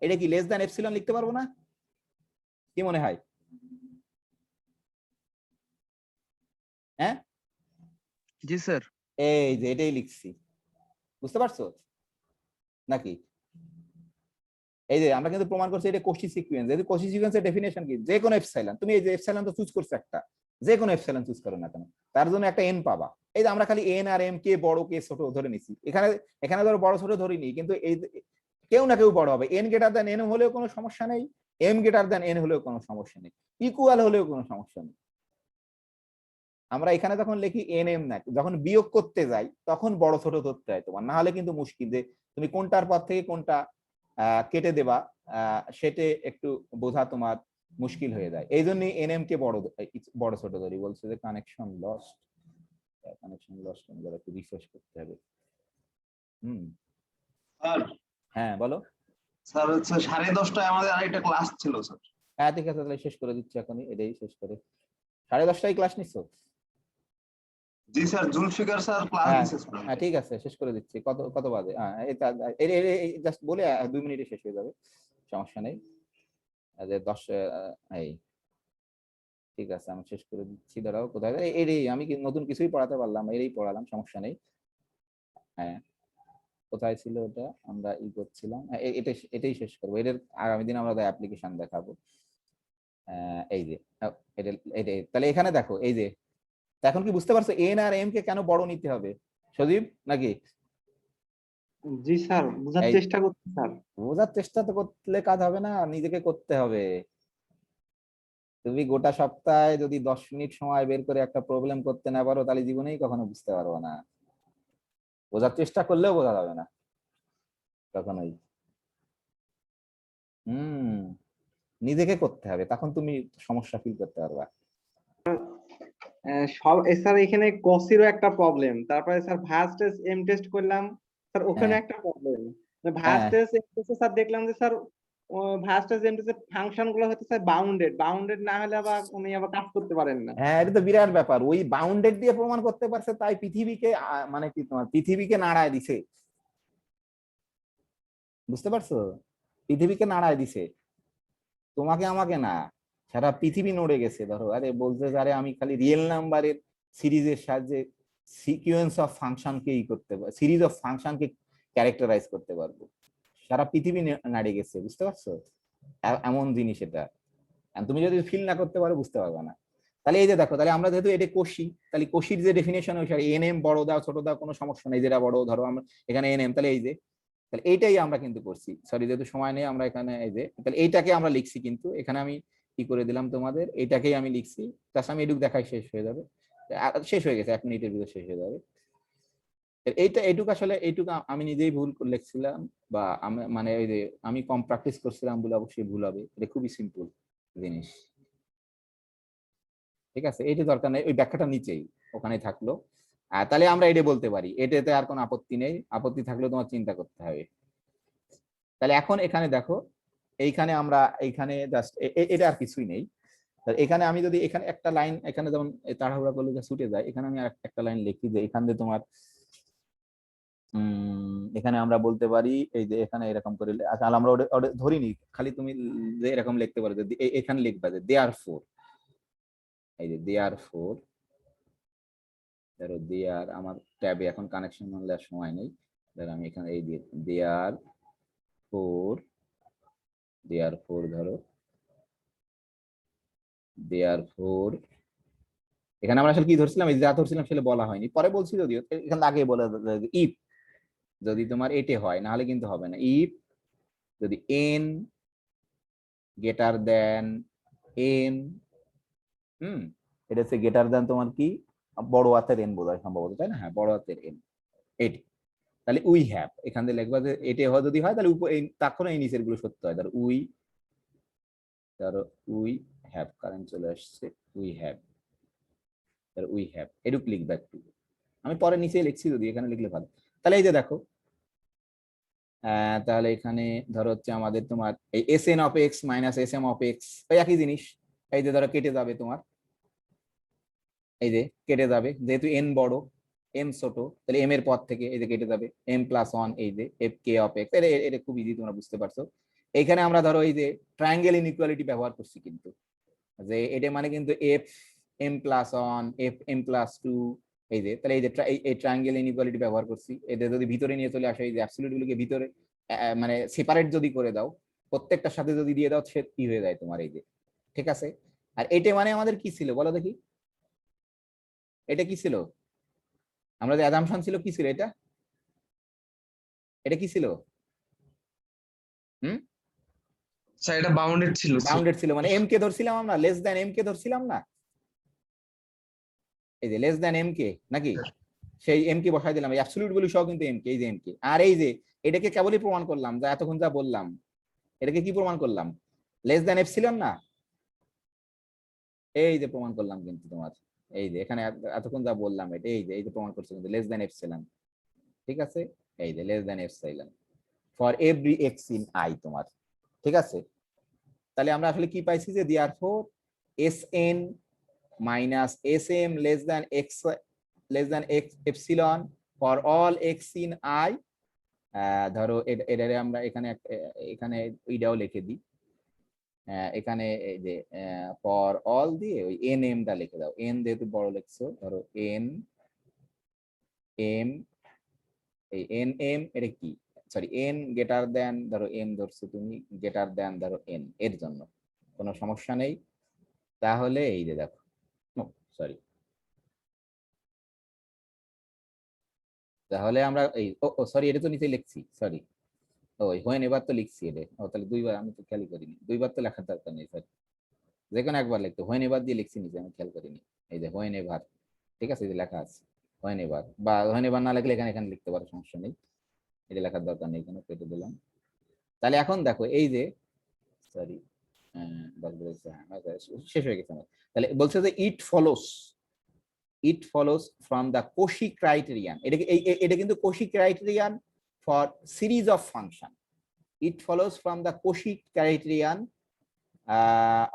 এটা কি লেস দ্যান এপসিলন লিখতে পারবো না? কি মনে হয়? হ্যাঁ জি স্যার। এই যে এটাই লিখছি, বুঝতে পারছো নাকি? এই যে আমরা কিন্তু প্রমাণ করছি এটা কোশি সিকোয়েন্স। এই কোশি সিকোয়েন্সের ডেফিনেশন কি, যে কোনো এপসাইলন, তুমি এই যে এপসাইলন তো চুজ করছো একটা, যে কোনো এপসাইলন চুজ করো না কেন, তার জন্য একটা এন পাবা, এই যে আমরা খালি এন আর এম কে বড় কে ছোট ধরে নিছি, এখানে এখানে ধরো বড় ছোট ধরিনি, কিন্তু এই কেউ না কেউ বড় হবে। এন গ্রেটার দেন এন হলেও কোনো সমস্যা নেই, এম গ্রেটার দেন এন হলেও কোনো সমস্যা নেই, ইকুয়াল হলেও কোনো সমস্যা নেই। আমরা এখানে যখন লিখি এন এম না, যখন বিয়োগ করতে যাই তখন বড় ছোট ধরতে হয় তোমার, না হলে কিন্তু মুশকিল যে তুমি কোনটার পর থেকে কোনটা কেটে দেবা সেটা একটু বোঝা তোমার মুশকিল হয়ে যায়। এই জন্যই এন এম কে বড় ছোট ধরি। বলছে যে কানেকশন লস্ট, একটু রিফ্রেশ করতে হবে। স্যার হ্যাঁ বলো। স্যার হচ্ছে 10:30টায় আমাদের আরেকটা ক্লাস ছিল স্যার। হ্যাঁ ঠিক আছে, তাহলে শেষ করে দিচ্ছি এখনই, এটাই শেষ করে। 10:30টায় ক্লাস নিচ্ছ? জি স্যার, জুলফিকার স্যার ক্লাস হ্যাঁ নিছে স্যার। হ্যাঁ ঠিক আছে, শেষ করে দিচ্ছি। কত কত বাজে? এটা জাস্ট বলে 2 মিনিটে শেষ হয়ে যাবে, সমস্যা নেই। যে 10 এই ঠিক আছে, আমি শেষ করে দিচ্ছি। দাঁড়াও, কোথায় এই আমি নতুন কিছুই পড়াতে পারলাম, এরই পড়ালাম, সমস্যা নেই। হ্যাঁ কোথায় ছিল ওটা, আমরা করছিলাম, এটাই শেষ করবো। এর আগামী দিন আমরা অ্যাপ্লিকেশন দেখাবো। এই যে এটা তাহলে এখানে দেখো, এই যে এখন কি বুঝতে পারছো এন আর এম কে কেন বড় নিতে হবে সজীব নাকি? জি স্যার, বোঝার এই- চেষ্টা করছি স্যার। বোঝার চেষ্টা তো করলে কাজ হবে না, নিজেকে করতে হবে। তুমি গোটা সপ্তাহে যদি 10 মিনিট সময় বের করে একটা প্রবলেম করতে না পারো, তাহলে জীবনেই কখনো বুঝতে পারবো না। বোঝার চেষ্টা করলেও বোঝা যাবে না কখনোই। নিজেকে করতে হবে, তখন তুমি সমস্যা ফিল করতে পারবা। সব স্যার এখানে কসিরও একটা প্রবলেম, তারপরে স্যার ভার্স টেস্ট এম টেস্ট করলাম স্যার, ওখানে হ্যাঁ। একটা প্রবলেম। ভার্স হ্যাঁ। টেস্ট এম টেস্টে স্যার দেখলাম যে স্যার ভার্স টেস্ট এম টেস্টের ফাংশন গুলো হচ্ছে স্যার বাউন্ডেড না হলে আবার উনি আবার কাজ করতে পারেন না। হ্যাঁ এটা তো বিরাট ব্যাপার, ওই বাউন্ডেড দিয়ে প্রমাণ করতে পারছে, তাই পৃথিবীকে মানে কি তোমার পৃথিবীকে নাড়ায় দিছে, বুঝতে পারছো? পৃথিবীকে নাড়ায় দিছে, তোমাকে আমাকে না, সারা পৃথিবী নড়ে গেছে। ধরো আরে বলতে আরে আমি খালি রিয়েল নাম্বারের সিরিজের সাহায্যে সিকুয়েন্স অফ ফাংশনকে করতে পারবো, সিরিজ অফ ফাংশনকে ক্যারেক্টারাইজ করতে পারবো, সারা পৃথিবী নাড়ে গেছে, বুঝতে পারছো? এমন জিনিস এটা, তুমি যদি ফিল না করতে পারো বুঝতে পারবে না। তাহলে এই যে দেখো, তাহলে আমরা যেহেতু এটা কোষী, তাহলে কোষীর যে ডেফিনেশন অনুসারে এন এম বড় দাও ছোট দাও কোনো সমস্যা নেই, যেটা বড় ধরো আমরা এখানে এন এম, তাহলে এই যে তাহলে এইটাই আমরা কিন্তু করছি। সরি যেহেতু সময় নেই, আমরা এখানে এই যে তাহলে এইটাকে আমরা লিখছি, কিন্তু এখানে আমি কি করে দিলাম তোমাদের, এইটাকেই আমি লিখছি। তার সামনে এটুক দেখাই শেষ হয়ে যাবে, শেষ হয়ে গেছে, 1 মিনিটের ভিতরে শেষ হয়ে যাবে। এইটুক আসলে এইটুকু আমি নিজেই ভুল লিখছিলাম, বা আমি মানে ওই যে আমি কম প্র্যাকটিস করছিলাম বলে অবশ্যই ভুল হবে। এটা খুবই সিম্পল জিনিস, ঠিক আছে? এইটা দরকার নেই, ওই ব্যাখ্যাটা নিচেই ওখানে থাকলো। তাহলে আমরা এটা বলতে পারি, এটাতে আর কোনো আপত্তি নেই, আপত্তি থাকলেও তোমার চিন্তা করতে হবে। তাহলে এখন এখানে দেখো, এইখানে আমরা এইখানে জাস্ট এটা আর কিছুই নেই। এখানে আমি যদি এখানে একটা লাইন, এখানে যেমন তাড়াহুড়া করলে যা ছুটে যায়, এখানে আমি একটা লাইন লিখি যে এখানে তোমার এখানে আমরা বলতে পারি এই যে এখানে এরকম করে, আচ্ছা আমরা ওটা ধরিনি, খালি তুমি যে এরকম লিখতে পারো যে এখানে লিখবা যে দেয়ারফোর, এই যে দেয়ারফোর, ধরো দেয়ার, আমার ট্যাবে এখন কানেকশন নেওয়ার সময় নেই, ধরো আমি এখানে এই দিয়ে দেয়ারফোর ধরো দেয়ারফোর, এখানে আমরা আসলে কি ধরছিলাম, এই যা ধরছিলাম সেটা বলা হয়নি, পরে বলছি যদিও, এখানে আগে বলা ইফ যদি তোমার এটে হয়, না হলে কিন্তু হবে না। ইফ যদি এন গ্রেটার দেন এম, এটা হচ্ছে গ্রেটার দেন তোমার কি বড় হাতের এন বোঝায় সম্ভবত, তাই না? হ্যাঁ বড় হাতের এন, এটি। তাহলে উই হ্যাভ এখান থেকে লিখবা যে এটে হয় যদি হয়, তাহলে তখন এই নিচের গুলো সত্য হয়। ধরো উই হ্যাভ, কারেন্ট চলে আসছে, উই হ্যাভ এটুক লিখবা একটু, আমি পরে নিচে লিখছি যদি, এখানে লিখলে ভালো। তাহলে এই যে দেখো, তাহলে এখানে ধরো হচ্ছে আমাদের তোমার এই S n of x minus S m of x, ওই একই জিনিস। এই যে ধরো কেটে যাবে তোমার, এই যে কেটে যাবে, যেহেতু এন বড় এম ছোট, তাহলে এম এর পর থেকে এই যে কেটে যাবে m+1, এই যে এফ কে অফ এক্স। এটা খুব ইজি, তোমরা বুঝতে পারছো। এইখানে আমরা ধরো এই যে ট্রায়াঙ্গেল ইনইকুয়ালিটি ব্যবহার করছি, কিন্তু যে এটা মানে কিন্তু এফ m+1 এফ m+2, এই যে তাহলে এই যে এই ট্রায়াঙ্গেল ইনইকুয়ালিটি ব্যবহার করছি। এদের যদি ভিতরে নিয়ে চলে আসে, এই যে অ্যাবসলিউট গুলোকে ভিতরে মানে সেপারেট যদি করে দাও, প্রত্যেকটার সাথে যদি দিয়ে দাও, সে কি হয়ে যায় তোমার এই যে, ঠিক আছে? আর এটা মানে আমাদের কি ছিল বলো দেখি, এটা কি ছিল? আমরা যে অ্যাজাম্পশন ছিল কি ছিল এটা, এটা কি ছিল? স্যার এটা বাউন্ডেড ছিল বাউন্ডেড ছিল, মানে এম কে ধরছিলাম আমরা, লেস দ্যান এম কে ধরছিলাম না, এই যে লেস দ্যান এম কে নাকি, সেই এম কে বসাই দিলাম, এই অ্যাবসলিউট ভ্যালু সহ কিন্তু এম কে, এই যে এম কে। আর এই যে এটাকে কেবলই প্রমাণ করলাম, যা এতক্ষণ যা বললাম, এটাকে কি প্রমাণ করলাম, লেস দ্যান এপসিলন না, এই যে প্রমাণ করলাম কিন্তু তোমার, এই যে এখানে এতক্ষণ যা বললাম এটা, এই যে প্রমাণ করছে কিন্তু লেস দ্যান এপসিলন, ঠিক আছে, এই যে less than epsilon for every x in I তোমার, ঠিক আছে। তাহলে আমরা আসলে কি পাইছি যে therefore Sn minus Sm less than x epsilon for all x in I, ধরো এটারে আমরা এখানে এইটাও লিখে দিই, এখানে এই যে ফর অল দিয়ে ওই এন এম টা লিখে দাও, এন যেহেতু বড় লিখছো, ধরো এন এম, এই এন এম এটা কি, সরি এন গ্রেটার দেন, ধরো এন ধরছো তুমি, গ্রেটার দেন ধরো এন, এর জন্য কোনো সমস্যা নেই। তাহলে এই যে দেখো, সরি, তাহলে আমরা এই সরি এটা তো নিচে লিখছি, সরি ওই হোয়েন এবার তো লিখছি এটা, তাহলে দুইবার, আমি তো খেয়াল করিনি, দুইবার তো লেখার দরকার নেই স্যার, যে কোনো একবার লিখতে, হোয়েন এবার দিয়ে লিখছি নিচে, আমি খেয়াল করিনি, এই যে হোয়েন এভার, ঠিক আছে, এই যে লেখা আছে হোয়েন এভার, বা হোয়েন এভার না লিখলে এখানে লিখতে পারো, সমস্যা নেই, এটা লেখার দরকার নেই, এখানে কেটে দিলাম। তাহলে এখন দেখো এই যে, সরি শেষ হয়ে গেছে আমার, তাহলে বলছে যে it follows from the Cauchy criterion, এটা কিন্তু Cauchy criterion for series of function, it follows from the Cauchy criterion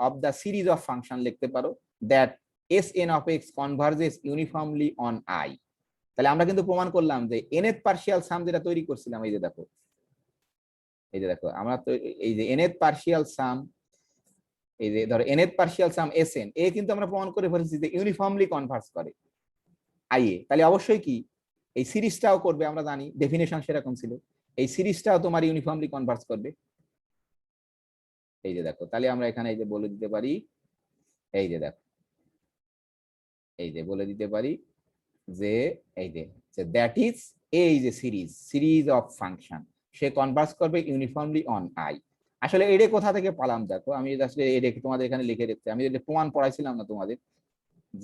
of the series of function লিখতে পারো that Sn of x converges uniformly on I। তাহলে আমরা কিন্তু প্রমাণ করলাম যে nth পার্শিয়াল সাম যেটা তৈরি করছিলাম, এই যে দেখো, এই যে দেখো আমরা তো এই যে nth পার্শিয়াল সাম, এই যে ধরো nth পার্শিয়াল সাম Sn, এ কিন্তু আমরা প্রমাণ করে ফেলেছি যে ইউনিফর্মলি কনভার্জ করে I এ, তাহলে অবশ্যই কি এই সিরিজটাও করবে, আমরা জানি ডেফিনেশন সেরকম ছিল, এই সিরিজটাও তোমার ইউনিফর্মলি কনভার্জ করবে, এই যে দেখো। তাহলে আমরা এখানে এই যে বলে দিতে পারি, এই যে দেখো, এই যে বলে দিতে পারি যে এই যে দ্যাট ইজ এই যে series of function, say converge করবে ইউনিফর্মলি অন আই। আসলে এটা কোথা থেকে পালাম দেখো, আমি আসলে এটা তোমাদের এখানে লিখে রেখেছি, আমি এটা প্রমাণ পড়াইছিলাম না তোমাদের,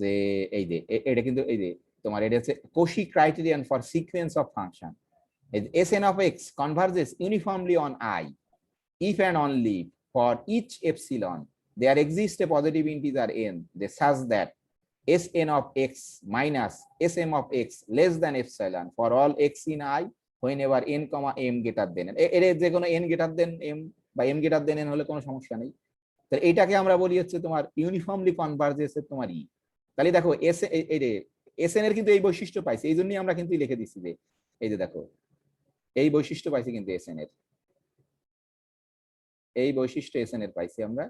যে এই যে এটা কিন্তু এই যে তোমার এটা হচ্ছে Cauchy criterion for sequence of function, Sn of x converges uniformly on I if and only for each epsilon there exists a positive integer n such that Sn of x minus Sm of x less than epsilon for all x in I whenever n, m greater than n, এর যে কোনো n greater than m বা m greater than n হলে কোনো সমস্যা নেই। তাহলে এইটাকে আমরা বলি হচ্ছে তোমার ইউনিফর্মলি কনভার্জেস তোমার ই। তাহলে দেখো Sn এর কিন্তু এই বৈশিষ্ট্য পাইছে, এই জন্যই আমরা কিন্তু লিখে দিচ্ছি যে এই যে দেখো এই বৈশিষ্ট্য পাইছি কিন্তু Sn এর, এই বৈশিষ্ট্য Sn এর পাইছি আমরা,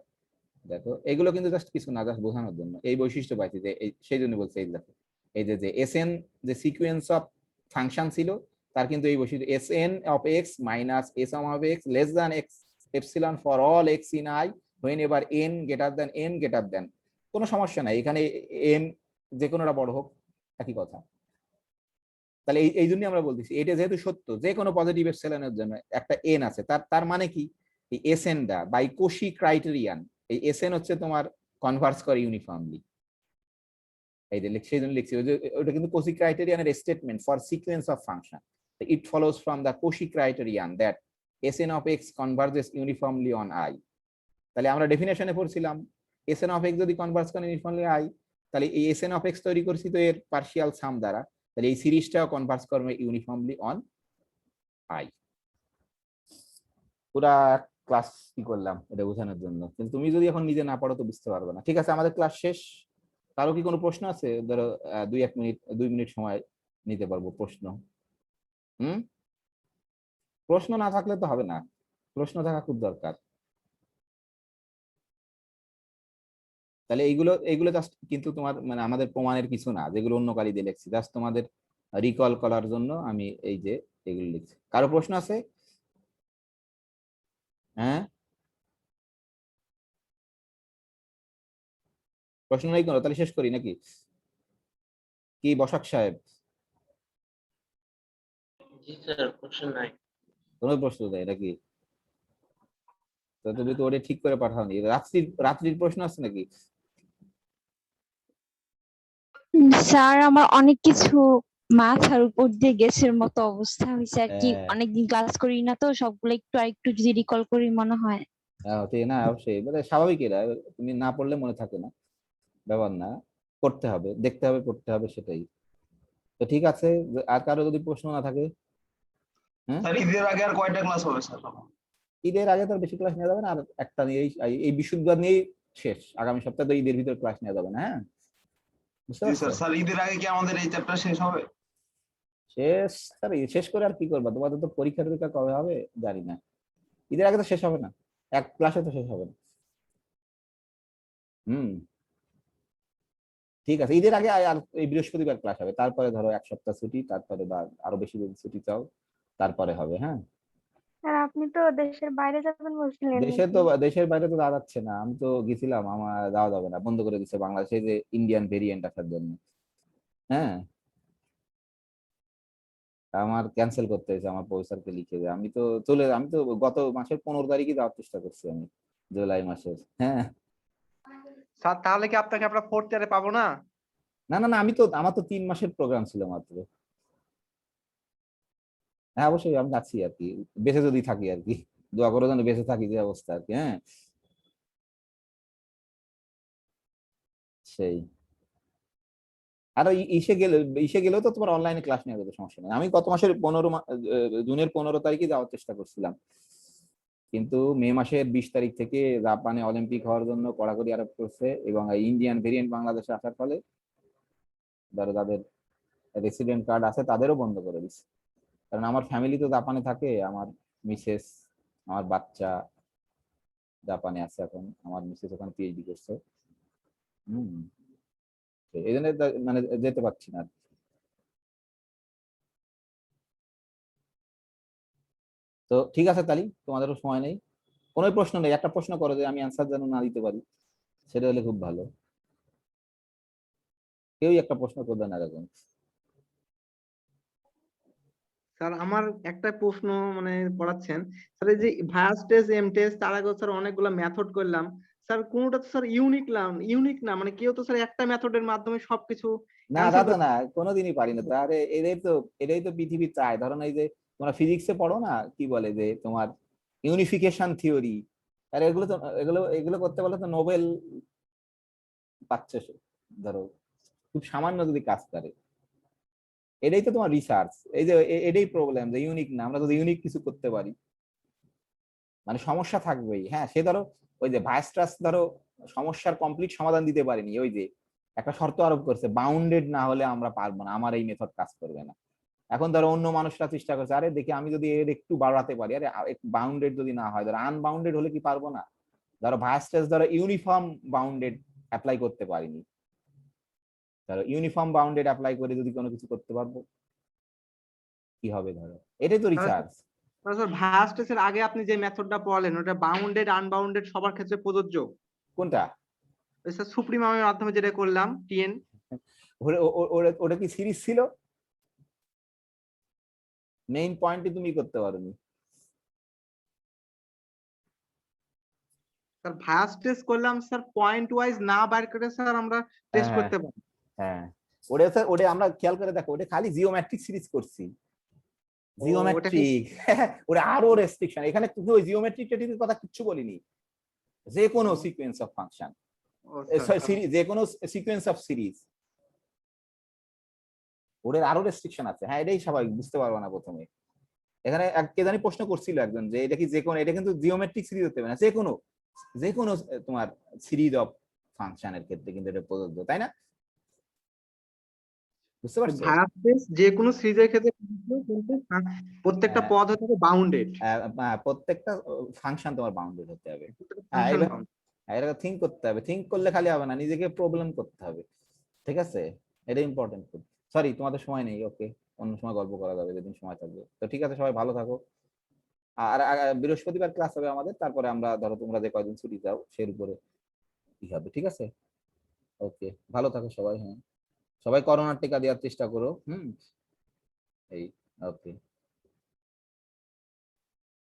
দেখো এগুলো কিন্তু জাস্ট কিছু না, জাস্ট বোঝানোর জন্য এই বৈশিষ্ট্য পাইছি, যে সেই জন্য বলছে এই দেখো এই যে Sn যে সিকোয়েন্স অফ ফাংশন ছিল তার কিন্তু এই বৈশিষ্ট্য Sn of x minus Sm of x less than x epsilon for all x in I whenever n greater than m greater than, কোনো সমস্যা নাই এখানে, m যে কোনোটা বড় হোক একই কথা। তাহলে এই জন্যই আমরা বলতেছি এটা যেহেতু সত্য, যে কোনো পজিটিভ এপসিলনের জন্য একটা n আছে, তার মানে কি এই Sn দা বাই Cauchy criterion, এই Sn হচ্ছে তোমার কনভার্জ করে ইউনিফর্মলি, এই যে সেই জন্য লিখছি ওটা কিন্তু Cauchy criterion এর statement for sequence of function, it follows from the Cauchy criterion that Sn of x converges uniformly on I। তাহলে আমরা ডেফিনেশনে পড়ছিলাম Sn of x যদি কনভার্জ করে ইউনিফর্মলি I, তাহলে এই Sn of x তৈরি করছি তো এর পার্শিয়াল সাম দ্বারা, তাহলে এই সিরিজটাও কনভার্জ করবে ইউনিফর্মলি অন I। পুরা ক্লাস কি করলাম এটা বোঝানোর জন্য, কিন্তু তুমি যদি এখন নিজে না পড়ো তো বুঝতে পারবে না। ঠিক আছে, আমাদের ক্লাস শেষ। কারো কি কোনো প্রশ্ন আছে? ধরো 2 মিনিট সময় নিতে পারবো প্রশ্ন। প্রশ্ন না থাকলে তো হবে না, প্রশ্ন থাকা খুব দরকার। তাহলে এইগুলো জাস্ট কিন্তু তোমার মানে আমাদের প্রমাণের কিছু না, যেগুলো অন্য কালি দিয়ে লিখছি, জাস্ট তোমাদের রিকল করার জন্য আমি এই যে এগুলো লিখছি। কারো প্রশ্ন আছে? হ্যাঁ, প্রশ্ন নেই কোনো? তাহলে শেষ করি নাকি কি বসাক সাহেব? জি স্যার, কোশ্চেন নাই। কোনো প্রশ্ন নেই নাকি? তো তুমি তো ওটা ঠিক করে পাঠাওনি। রাত্রির প্রশ্ন আছে নাকি? স্যার আমার অনেক কিছু মাথার উপর দিয়ে গেছের মতো অবস্থা হয়েছে আর কি, হ্যাঁ। অনেকদিন ক্লাস করি না তো, সবগুলো একটু আরেকটু যদি রিকল করি মনে হয়। ঠিক না, অবশ্যই মানে স্বাভাবিক, এরা তুমি না পড়লে মনে থাকে না, ব্যাপার না, করতে হবে, দেখতে হবে, পড়তে হবে, সেটাই তো। ঠিক আছে, আর কারো যদি প্রশ্ন না থাকে? হ্যাঁ, স্যার ঈদের আগে আর কয়টা ক্লাস হবে স্যার? ঈদের আগে তো আর বেশি ক্লাস নেওয়া যাবে না, আর একটা নিয়েই, এই বিশুদ্ধবার নিয়েই শেষ। আগামী সপ্তাহে তো ঈদের ভিতর ক্লাস নেওয়া যাবে না। হ্যাঁ, বুঝতে জি পারছো? স্যার। স্যার ঈদের আগে কি আমাদের এই চ্যাপ্টার শেষ হবে? শেষ, তার শেষ করে আর কি করবা? তোমাদের তো পরীক্ষা টরীক্ষা কবে হবে জানি না। ঈদের আগে তো শেষ হবে না, এক ক্লাসে তো শেষ হবে না। হুম, ঠিক আছে, ঈদের আগে আর এই বৃহস্পতিবার ক্লাস হবে, তারপরে ধরো এক সপ্তাহ ছুটি, তারপরে বা আরো বেশি যদি ছুটি চাও তারপরে হবে। হ্যাঁ, স্যার আপনি তো দেশের বাইরে যাবেন বলছিলেন দেশের বাইরে তো যাওয়া যাচ্ছে না, আমি তো গেছিলাম, আমার যাওয়া যাবে না, বন্ধ করে দিচ্ছে বাংলাদেশে যে ইন্ডিয়ান ভেরিয়েন্ট আসার জন্য। হ্যাঁ, আমার ক্যান্সেল করতে হয়েছে, আমার প্রফেসরকে লিখে দেয়। আমি তো গত মাসের 15 তারিখে যাওয়ার চেষ্টা করছি, আমি জুলাই মাসের। হ্যাঁ, স্যার তাহলে কি আপনাকে আমরা 4th ইয়ারে পাবো না? না না না, আমার তো 3 মাসের প্রোগ্রাম ছিল মাত্র। হ্যাঁ, অবশ্যই আমি যাচ্ছি আর কি, বেঁচে যদি থাকি আর কি, দোয়া করো যেন বেঁচে থাকি, যে অবস্থা আর কি। হ্যাঁ, সেই। আর ওই ইসে গেলেও তো তোমার অনলাইনে ক্লাস নেওয়া যাবে, সমস্যা নেই। আমি গত মাসের জুনের 15 তারিখে যাওয়ার চেষ্টা করছিলাম, কিন্তু মে মাসের 20 তারিখ থেকে জাপানে অলিম্পিক হওয়ার জন্য কড়াকড়ি আরোপ করছে, এবং এই ইন্ডিয়ান ভেরিয়েন্ট বাংলাদেশে আসার ফলে যাদের রেসিডেন্ট কার্ড আছে তাদেরও বন্ধ করে দিচ্ছে। কারণ আমার ফ্যামিলি তো জাপানে থাকে, আমার মিসেস, আমার বাচ্চা জাপানে আছে এখন, আমার মিসেস ওখানে পিএইচডি করছে। হম, এই জন্য মানে যেতে পারছি না। তো ঠিক আছে তালি, তোমাদেরও সময় নেই, কোনো প্রশ্ন নেই, একটা প্রশ্ন করো যে আমি অ্যান্সার যেন না দিতে পারি, সেটা হলে খুব ভালো। কেউই একটা প্রশ্ন করবে না এরকম। স্যার আমার একটা প্রশ্ন মানে পড়াচ্ছেন স্যার, এই যে ভায়াস টেস্ট, এম টেস্ট, তার আগে স্যার অনেকগুলো মেথড করলাম স্যার, কোনোটা তো স্যার ইউনিক না, মানে কেউ তো স্যার একটা মেথডের মাধ্যমে সবকিছু না, অ্যান্সার দাদা না, কোনোদিনই পারি না। তাহলে এটাই তো পৃথিবী চায়। ধরো না, এই যে তোমরা ফিজিক্সে পড়ো না, কি বলে যে তোমার ইউনিফিকেশন থিওরি, আর এগুলো তো এগুলো করতে বলে তো নোবেল পাচ্ছে। ধরো খুব সামান্য যদি কাজ করে, এটাই তো তোমার রিসার্চ। এই যে এটাই প্রবলেম, যে ইউনিক না। আমরা যদি ইউনিক কিছু করতে পারি, মানে সমস্যা থাকবেই। হ্যাঁ, সে ধরো ওই যে ভাইস্ট্রাস ধরো সমস্যার কমপ্লিট সমাধান দিতে পারেনি, ওই যে একটা শর্ত আরোপ করছে, বাউন্ডেড না হলে আমরা পারবো না, আমার এই মেথড কাজ করবে না। এখন ধরো অন্য মানুষরা চেষ্টা করছে, আরে দেখি আমি যদি এর একটু বাড়াতে পারি, আরে বাউন্ডেড যদি না হয়, ধরো আনবাউন্ডেড হলে কি পারবো না? ধরো ভাইস্ট্রাস ধরো ইউনিফর্ম বাউন্ডেড অ্যাপ্লাই করতে পারিনি, ধরো ইউনিফর্ম বাউন্ডেড অ্যাপ্লাই করে যদি কোনো কিছু করতে পারবো, কি হবে? ধরো এটাই তো রিসার্চ। স্যার ভায়াস টেস্টের আগে আপনি যে মেথডটা পড়ালেন ওটা বাউন্ডেড আনবাউন্ডেড সবার ক্ষেত্রে প্রযোজ্য? কোনটা? ওই স্যার সুপ্রিমামের মাধ্যমে যেটা করলাম টিএন। ওটা কি সিরিজ ছিল? মেইন পয়েন্টই তুমি করতে পারোনি। স্যার ভায়াস টেস্ট করলাম স্যার, পয়েন্ট ওয়াইজ না বাইর করে স্যার আমরা টেস্ট হ্যাঁ, করতে পারি। হ্যাঁ, ওটা আমরা খেয়াল করে দেখো, ওটা খালি জিওমেট্রিক সিরিজ করছি, ওটা কি জিওমেট্রিক। ওটা আরো রেস্ট্রিকশন, এখানে তুমি ওই জিওমেট্রিক টেটির কথা কিচ্ছু বলিনি। যে কোনো সিকোয়েন্স অফ ফাংশন, যে কোনো সিকোয়েন্স অফ সিরিজ, ওদের আরো রেস্ট্রিকশন আছে। হ্যাঁ, এটাই স্বাভাবিক, বুঝতে পারবো না প্রথমে। এখানে কে জানি প্রশ্ন করছিল একজন, যে এটা কি যে কোনো, এটা কিন্তু জিওমেট্রিক সিরিজ হতে পারে না, যে কোনো তোমার সিরিজ অফ ফাংশনের ক্ষেত্রে কিন্তু এটা প্রযোজ্য, তাই না? বুঝতে পারছো? ভায়াস টেস্ট যে কোনো সিরিজের ক্ষেত্রে প্রযোজ্য, কিন্তু প্রত্যেকটা পদ হতে হবে বাউন্ডেড। প্রত্যেকটা ফাংশন তোমার বাউন্ডেড হতে হবে। এটা থিঙ্ক করতে হবে, থিঙ্ক করলে খালি হবে না, নিজেকে প্রবলেম করতে হবে। ঠিক আছে, এটা ইম্পর্টেন্ট। সরি, তোমাদের সময় নেই, ওকে, অন্য সময় গল্প করা যাবে যেদিন সময় থাকবে। তো ঠিক আছে, সবাই ভালো থাকো। আর বৃহস্পতিবার ক্লাস হবে আমাদের, তারপরে আমরা ধরো তোমরা যে কয়দিন ছুটি যাও সের উপরে কি হবে। ঠিক আছে, ওকে, ভালো থাকো সবাই। হ্যাঁ, সবাই করোনার টিকা দেওয়ার চেষ্টা করো। এই, ওকে।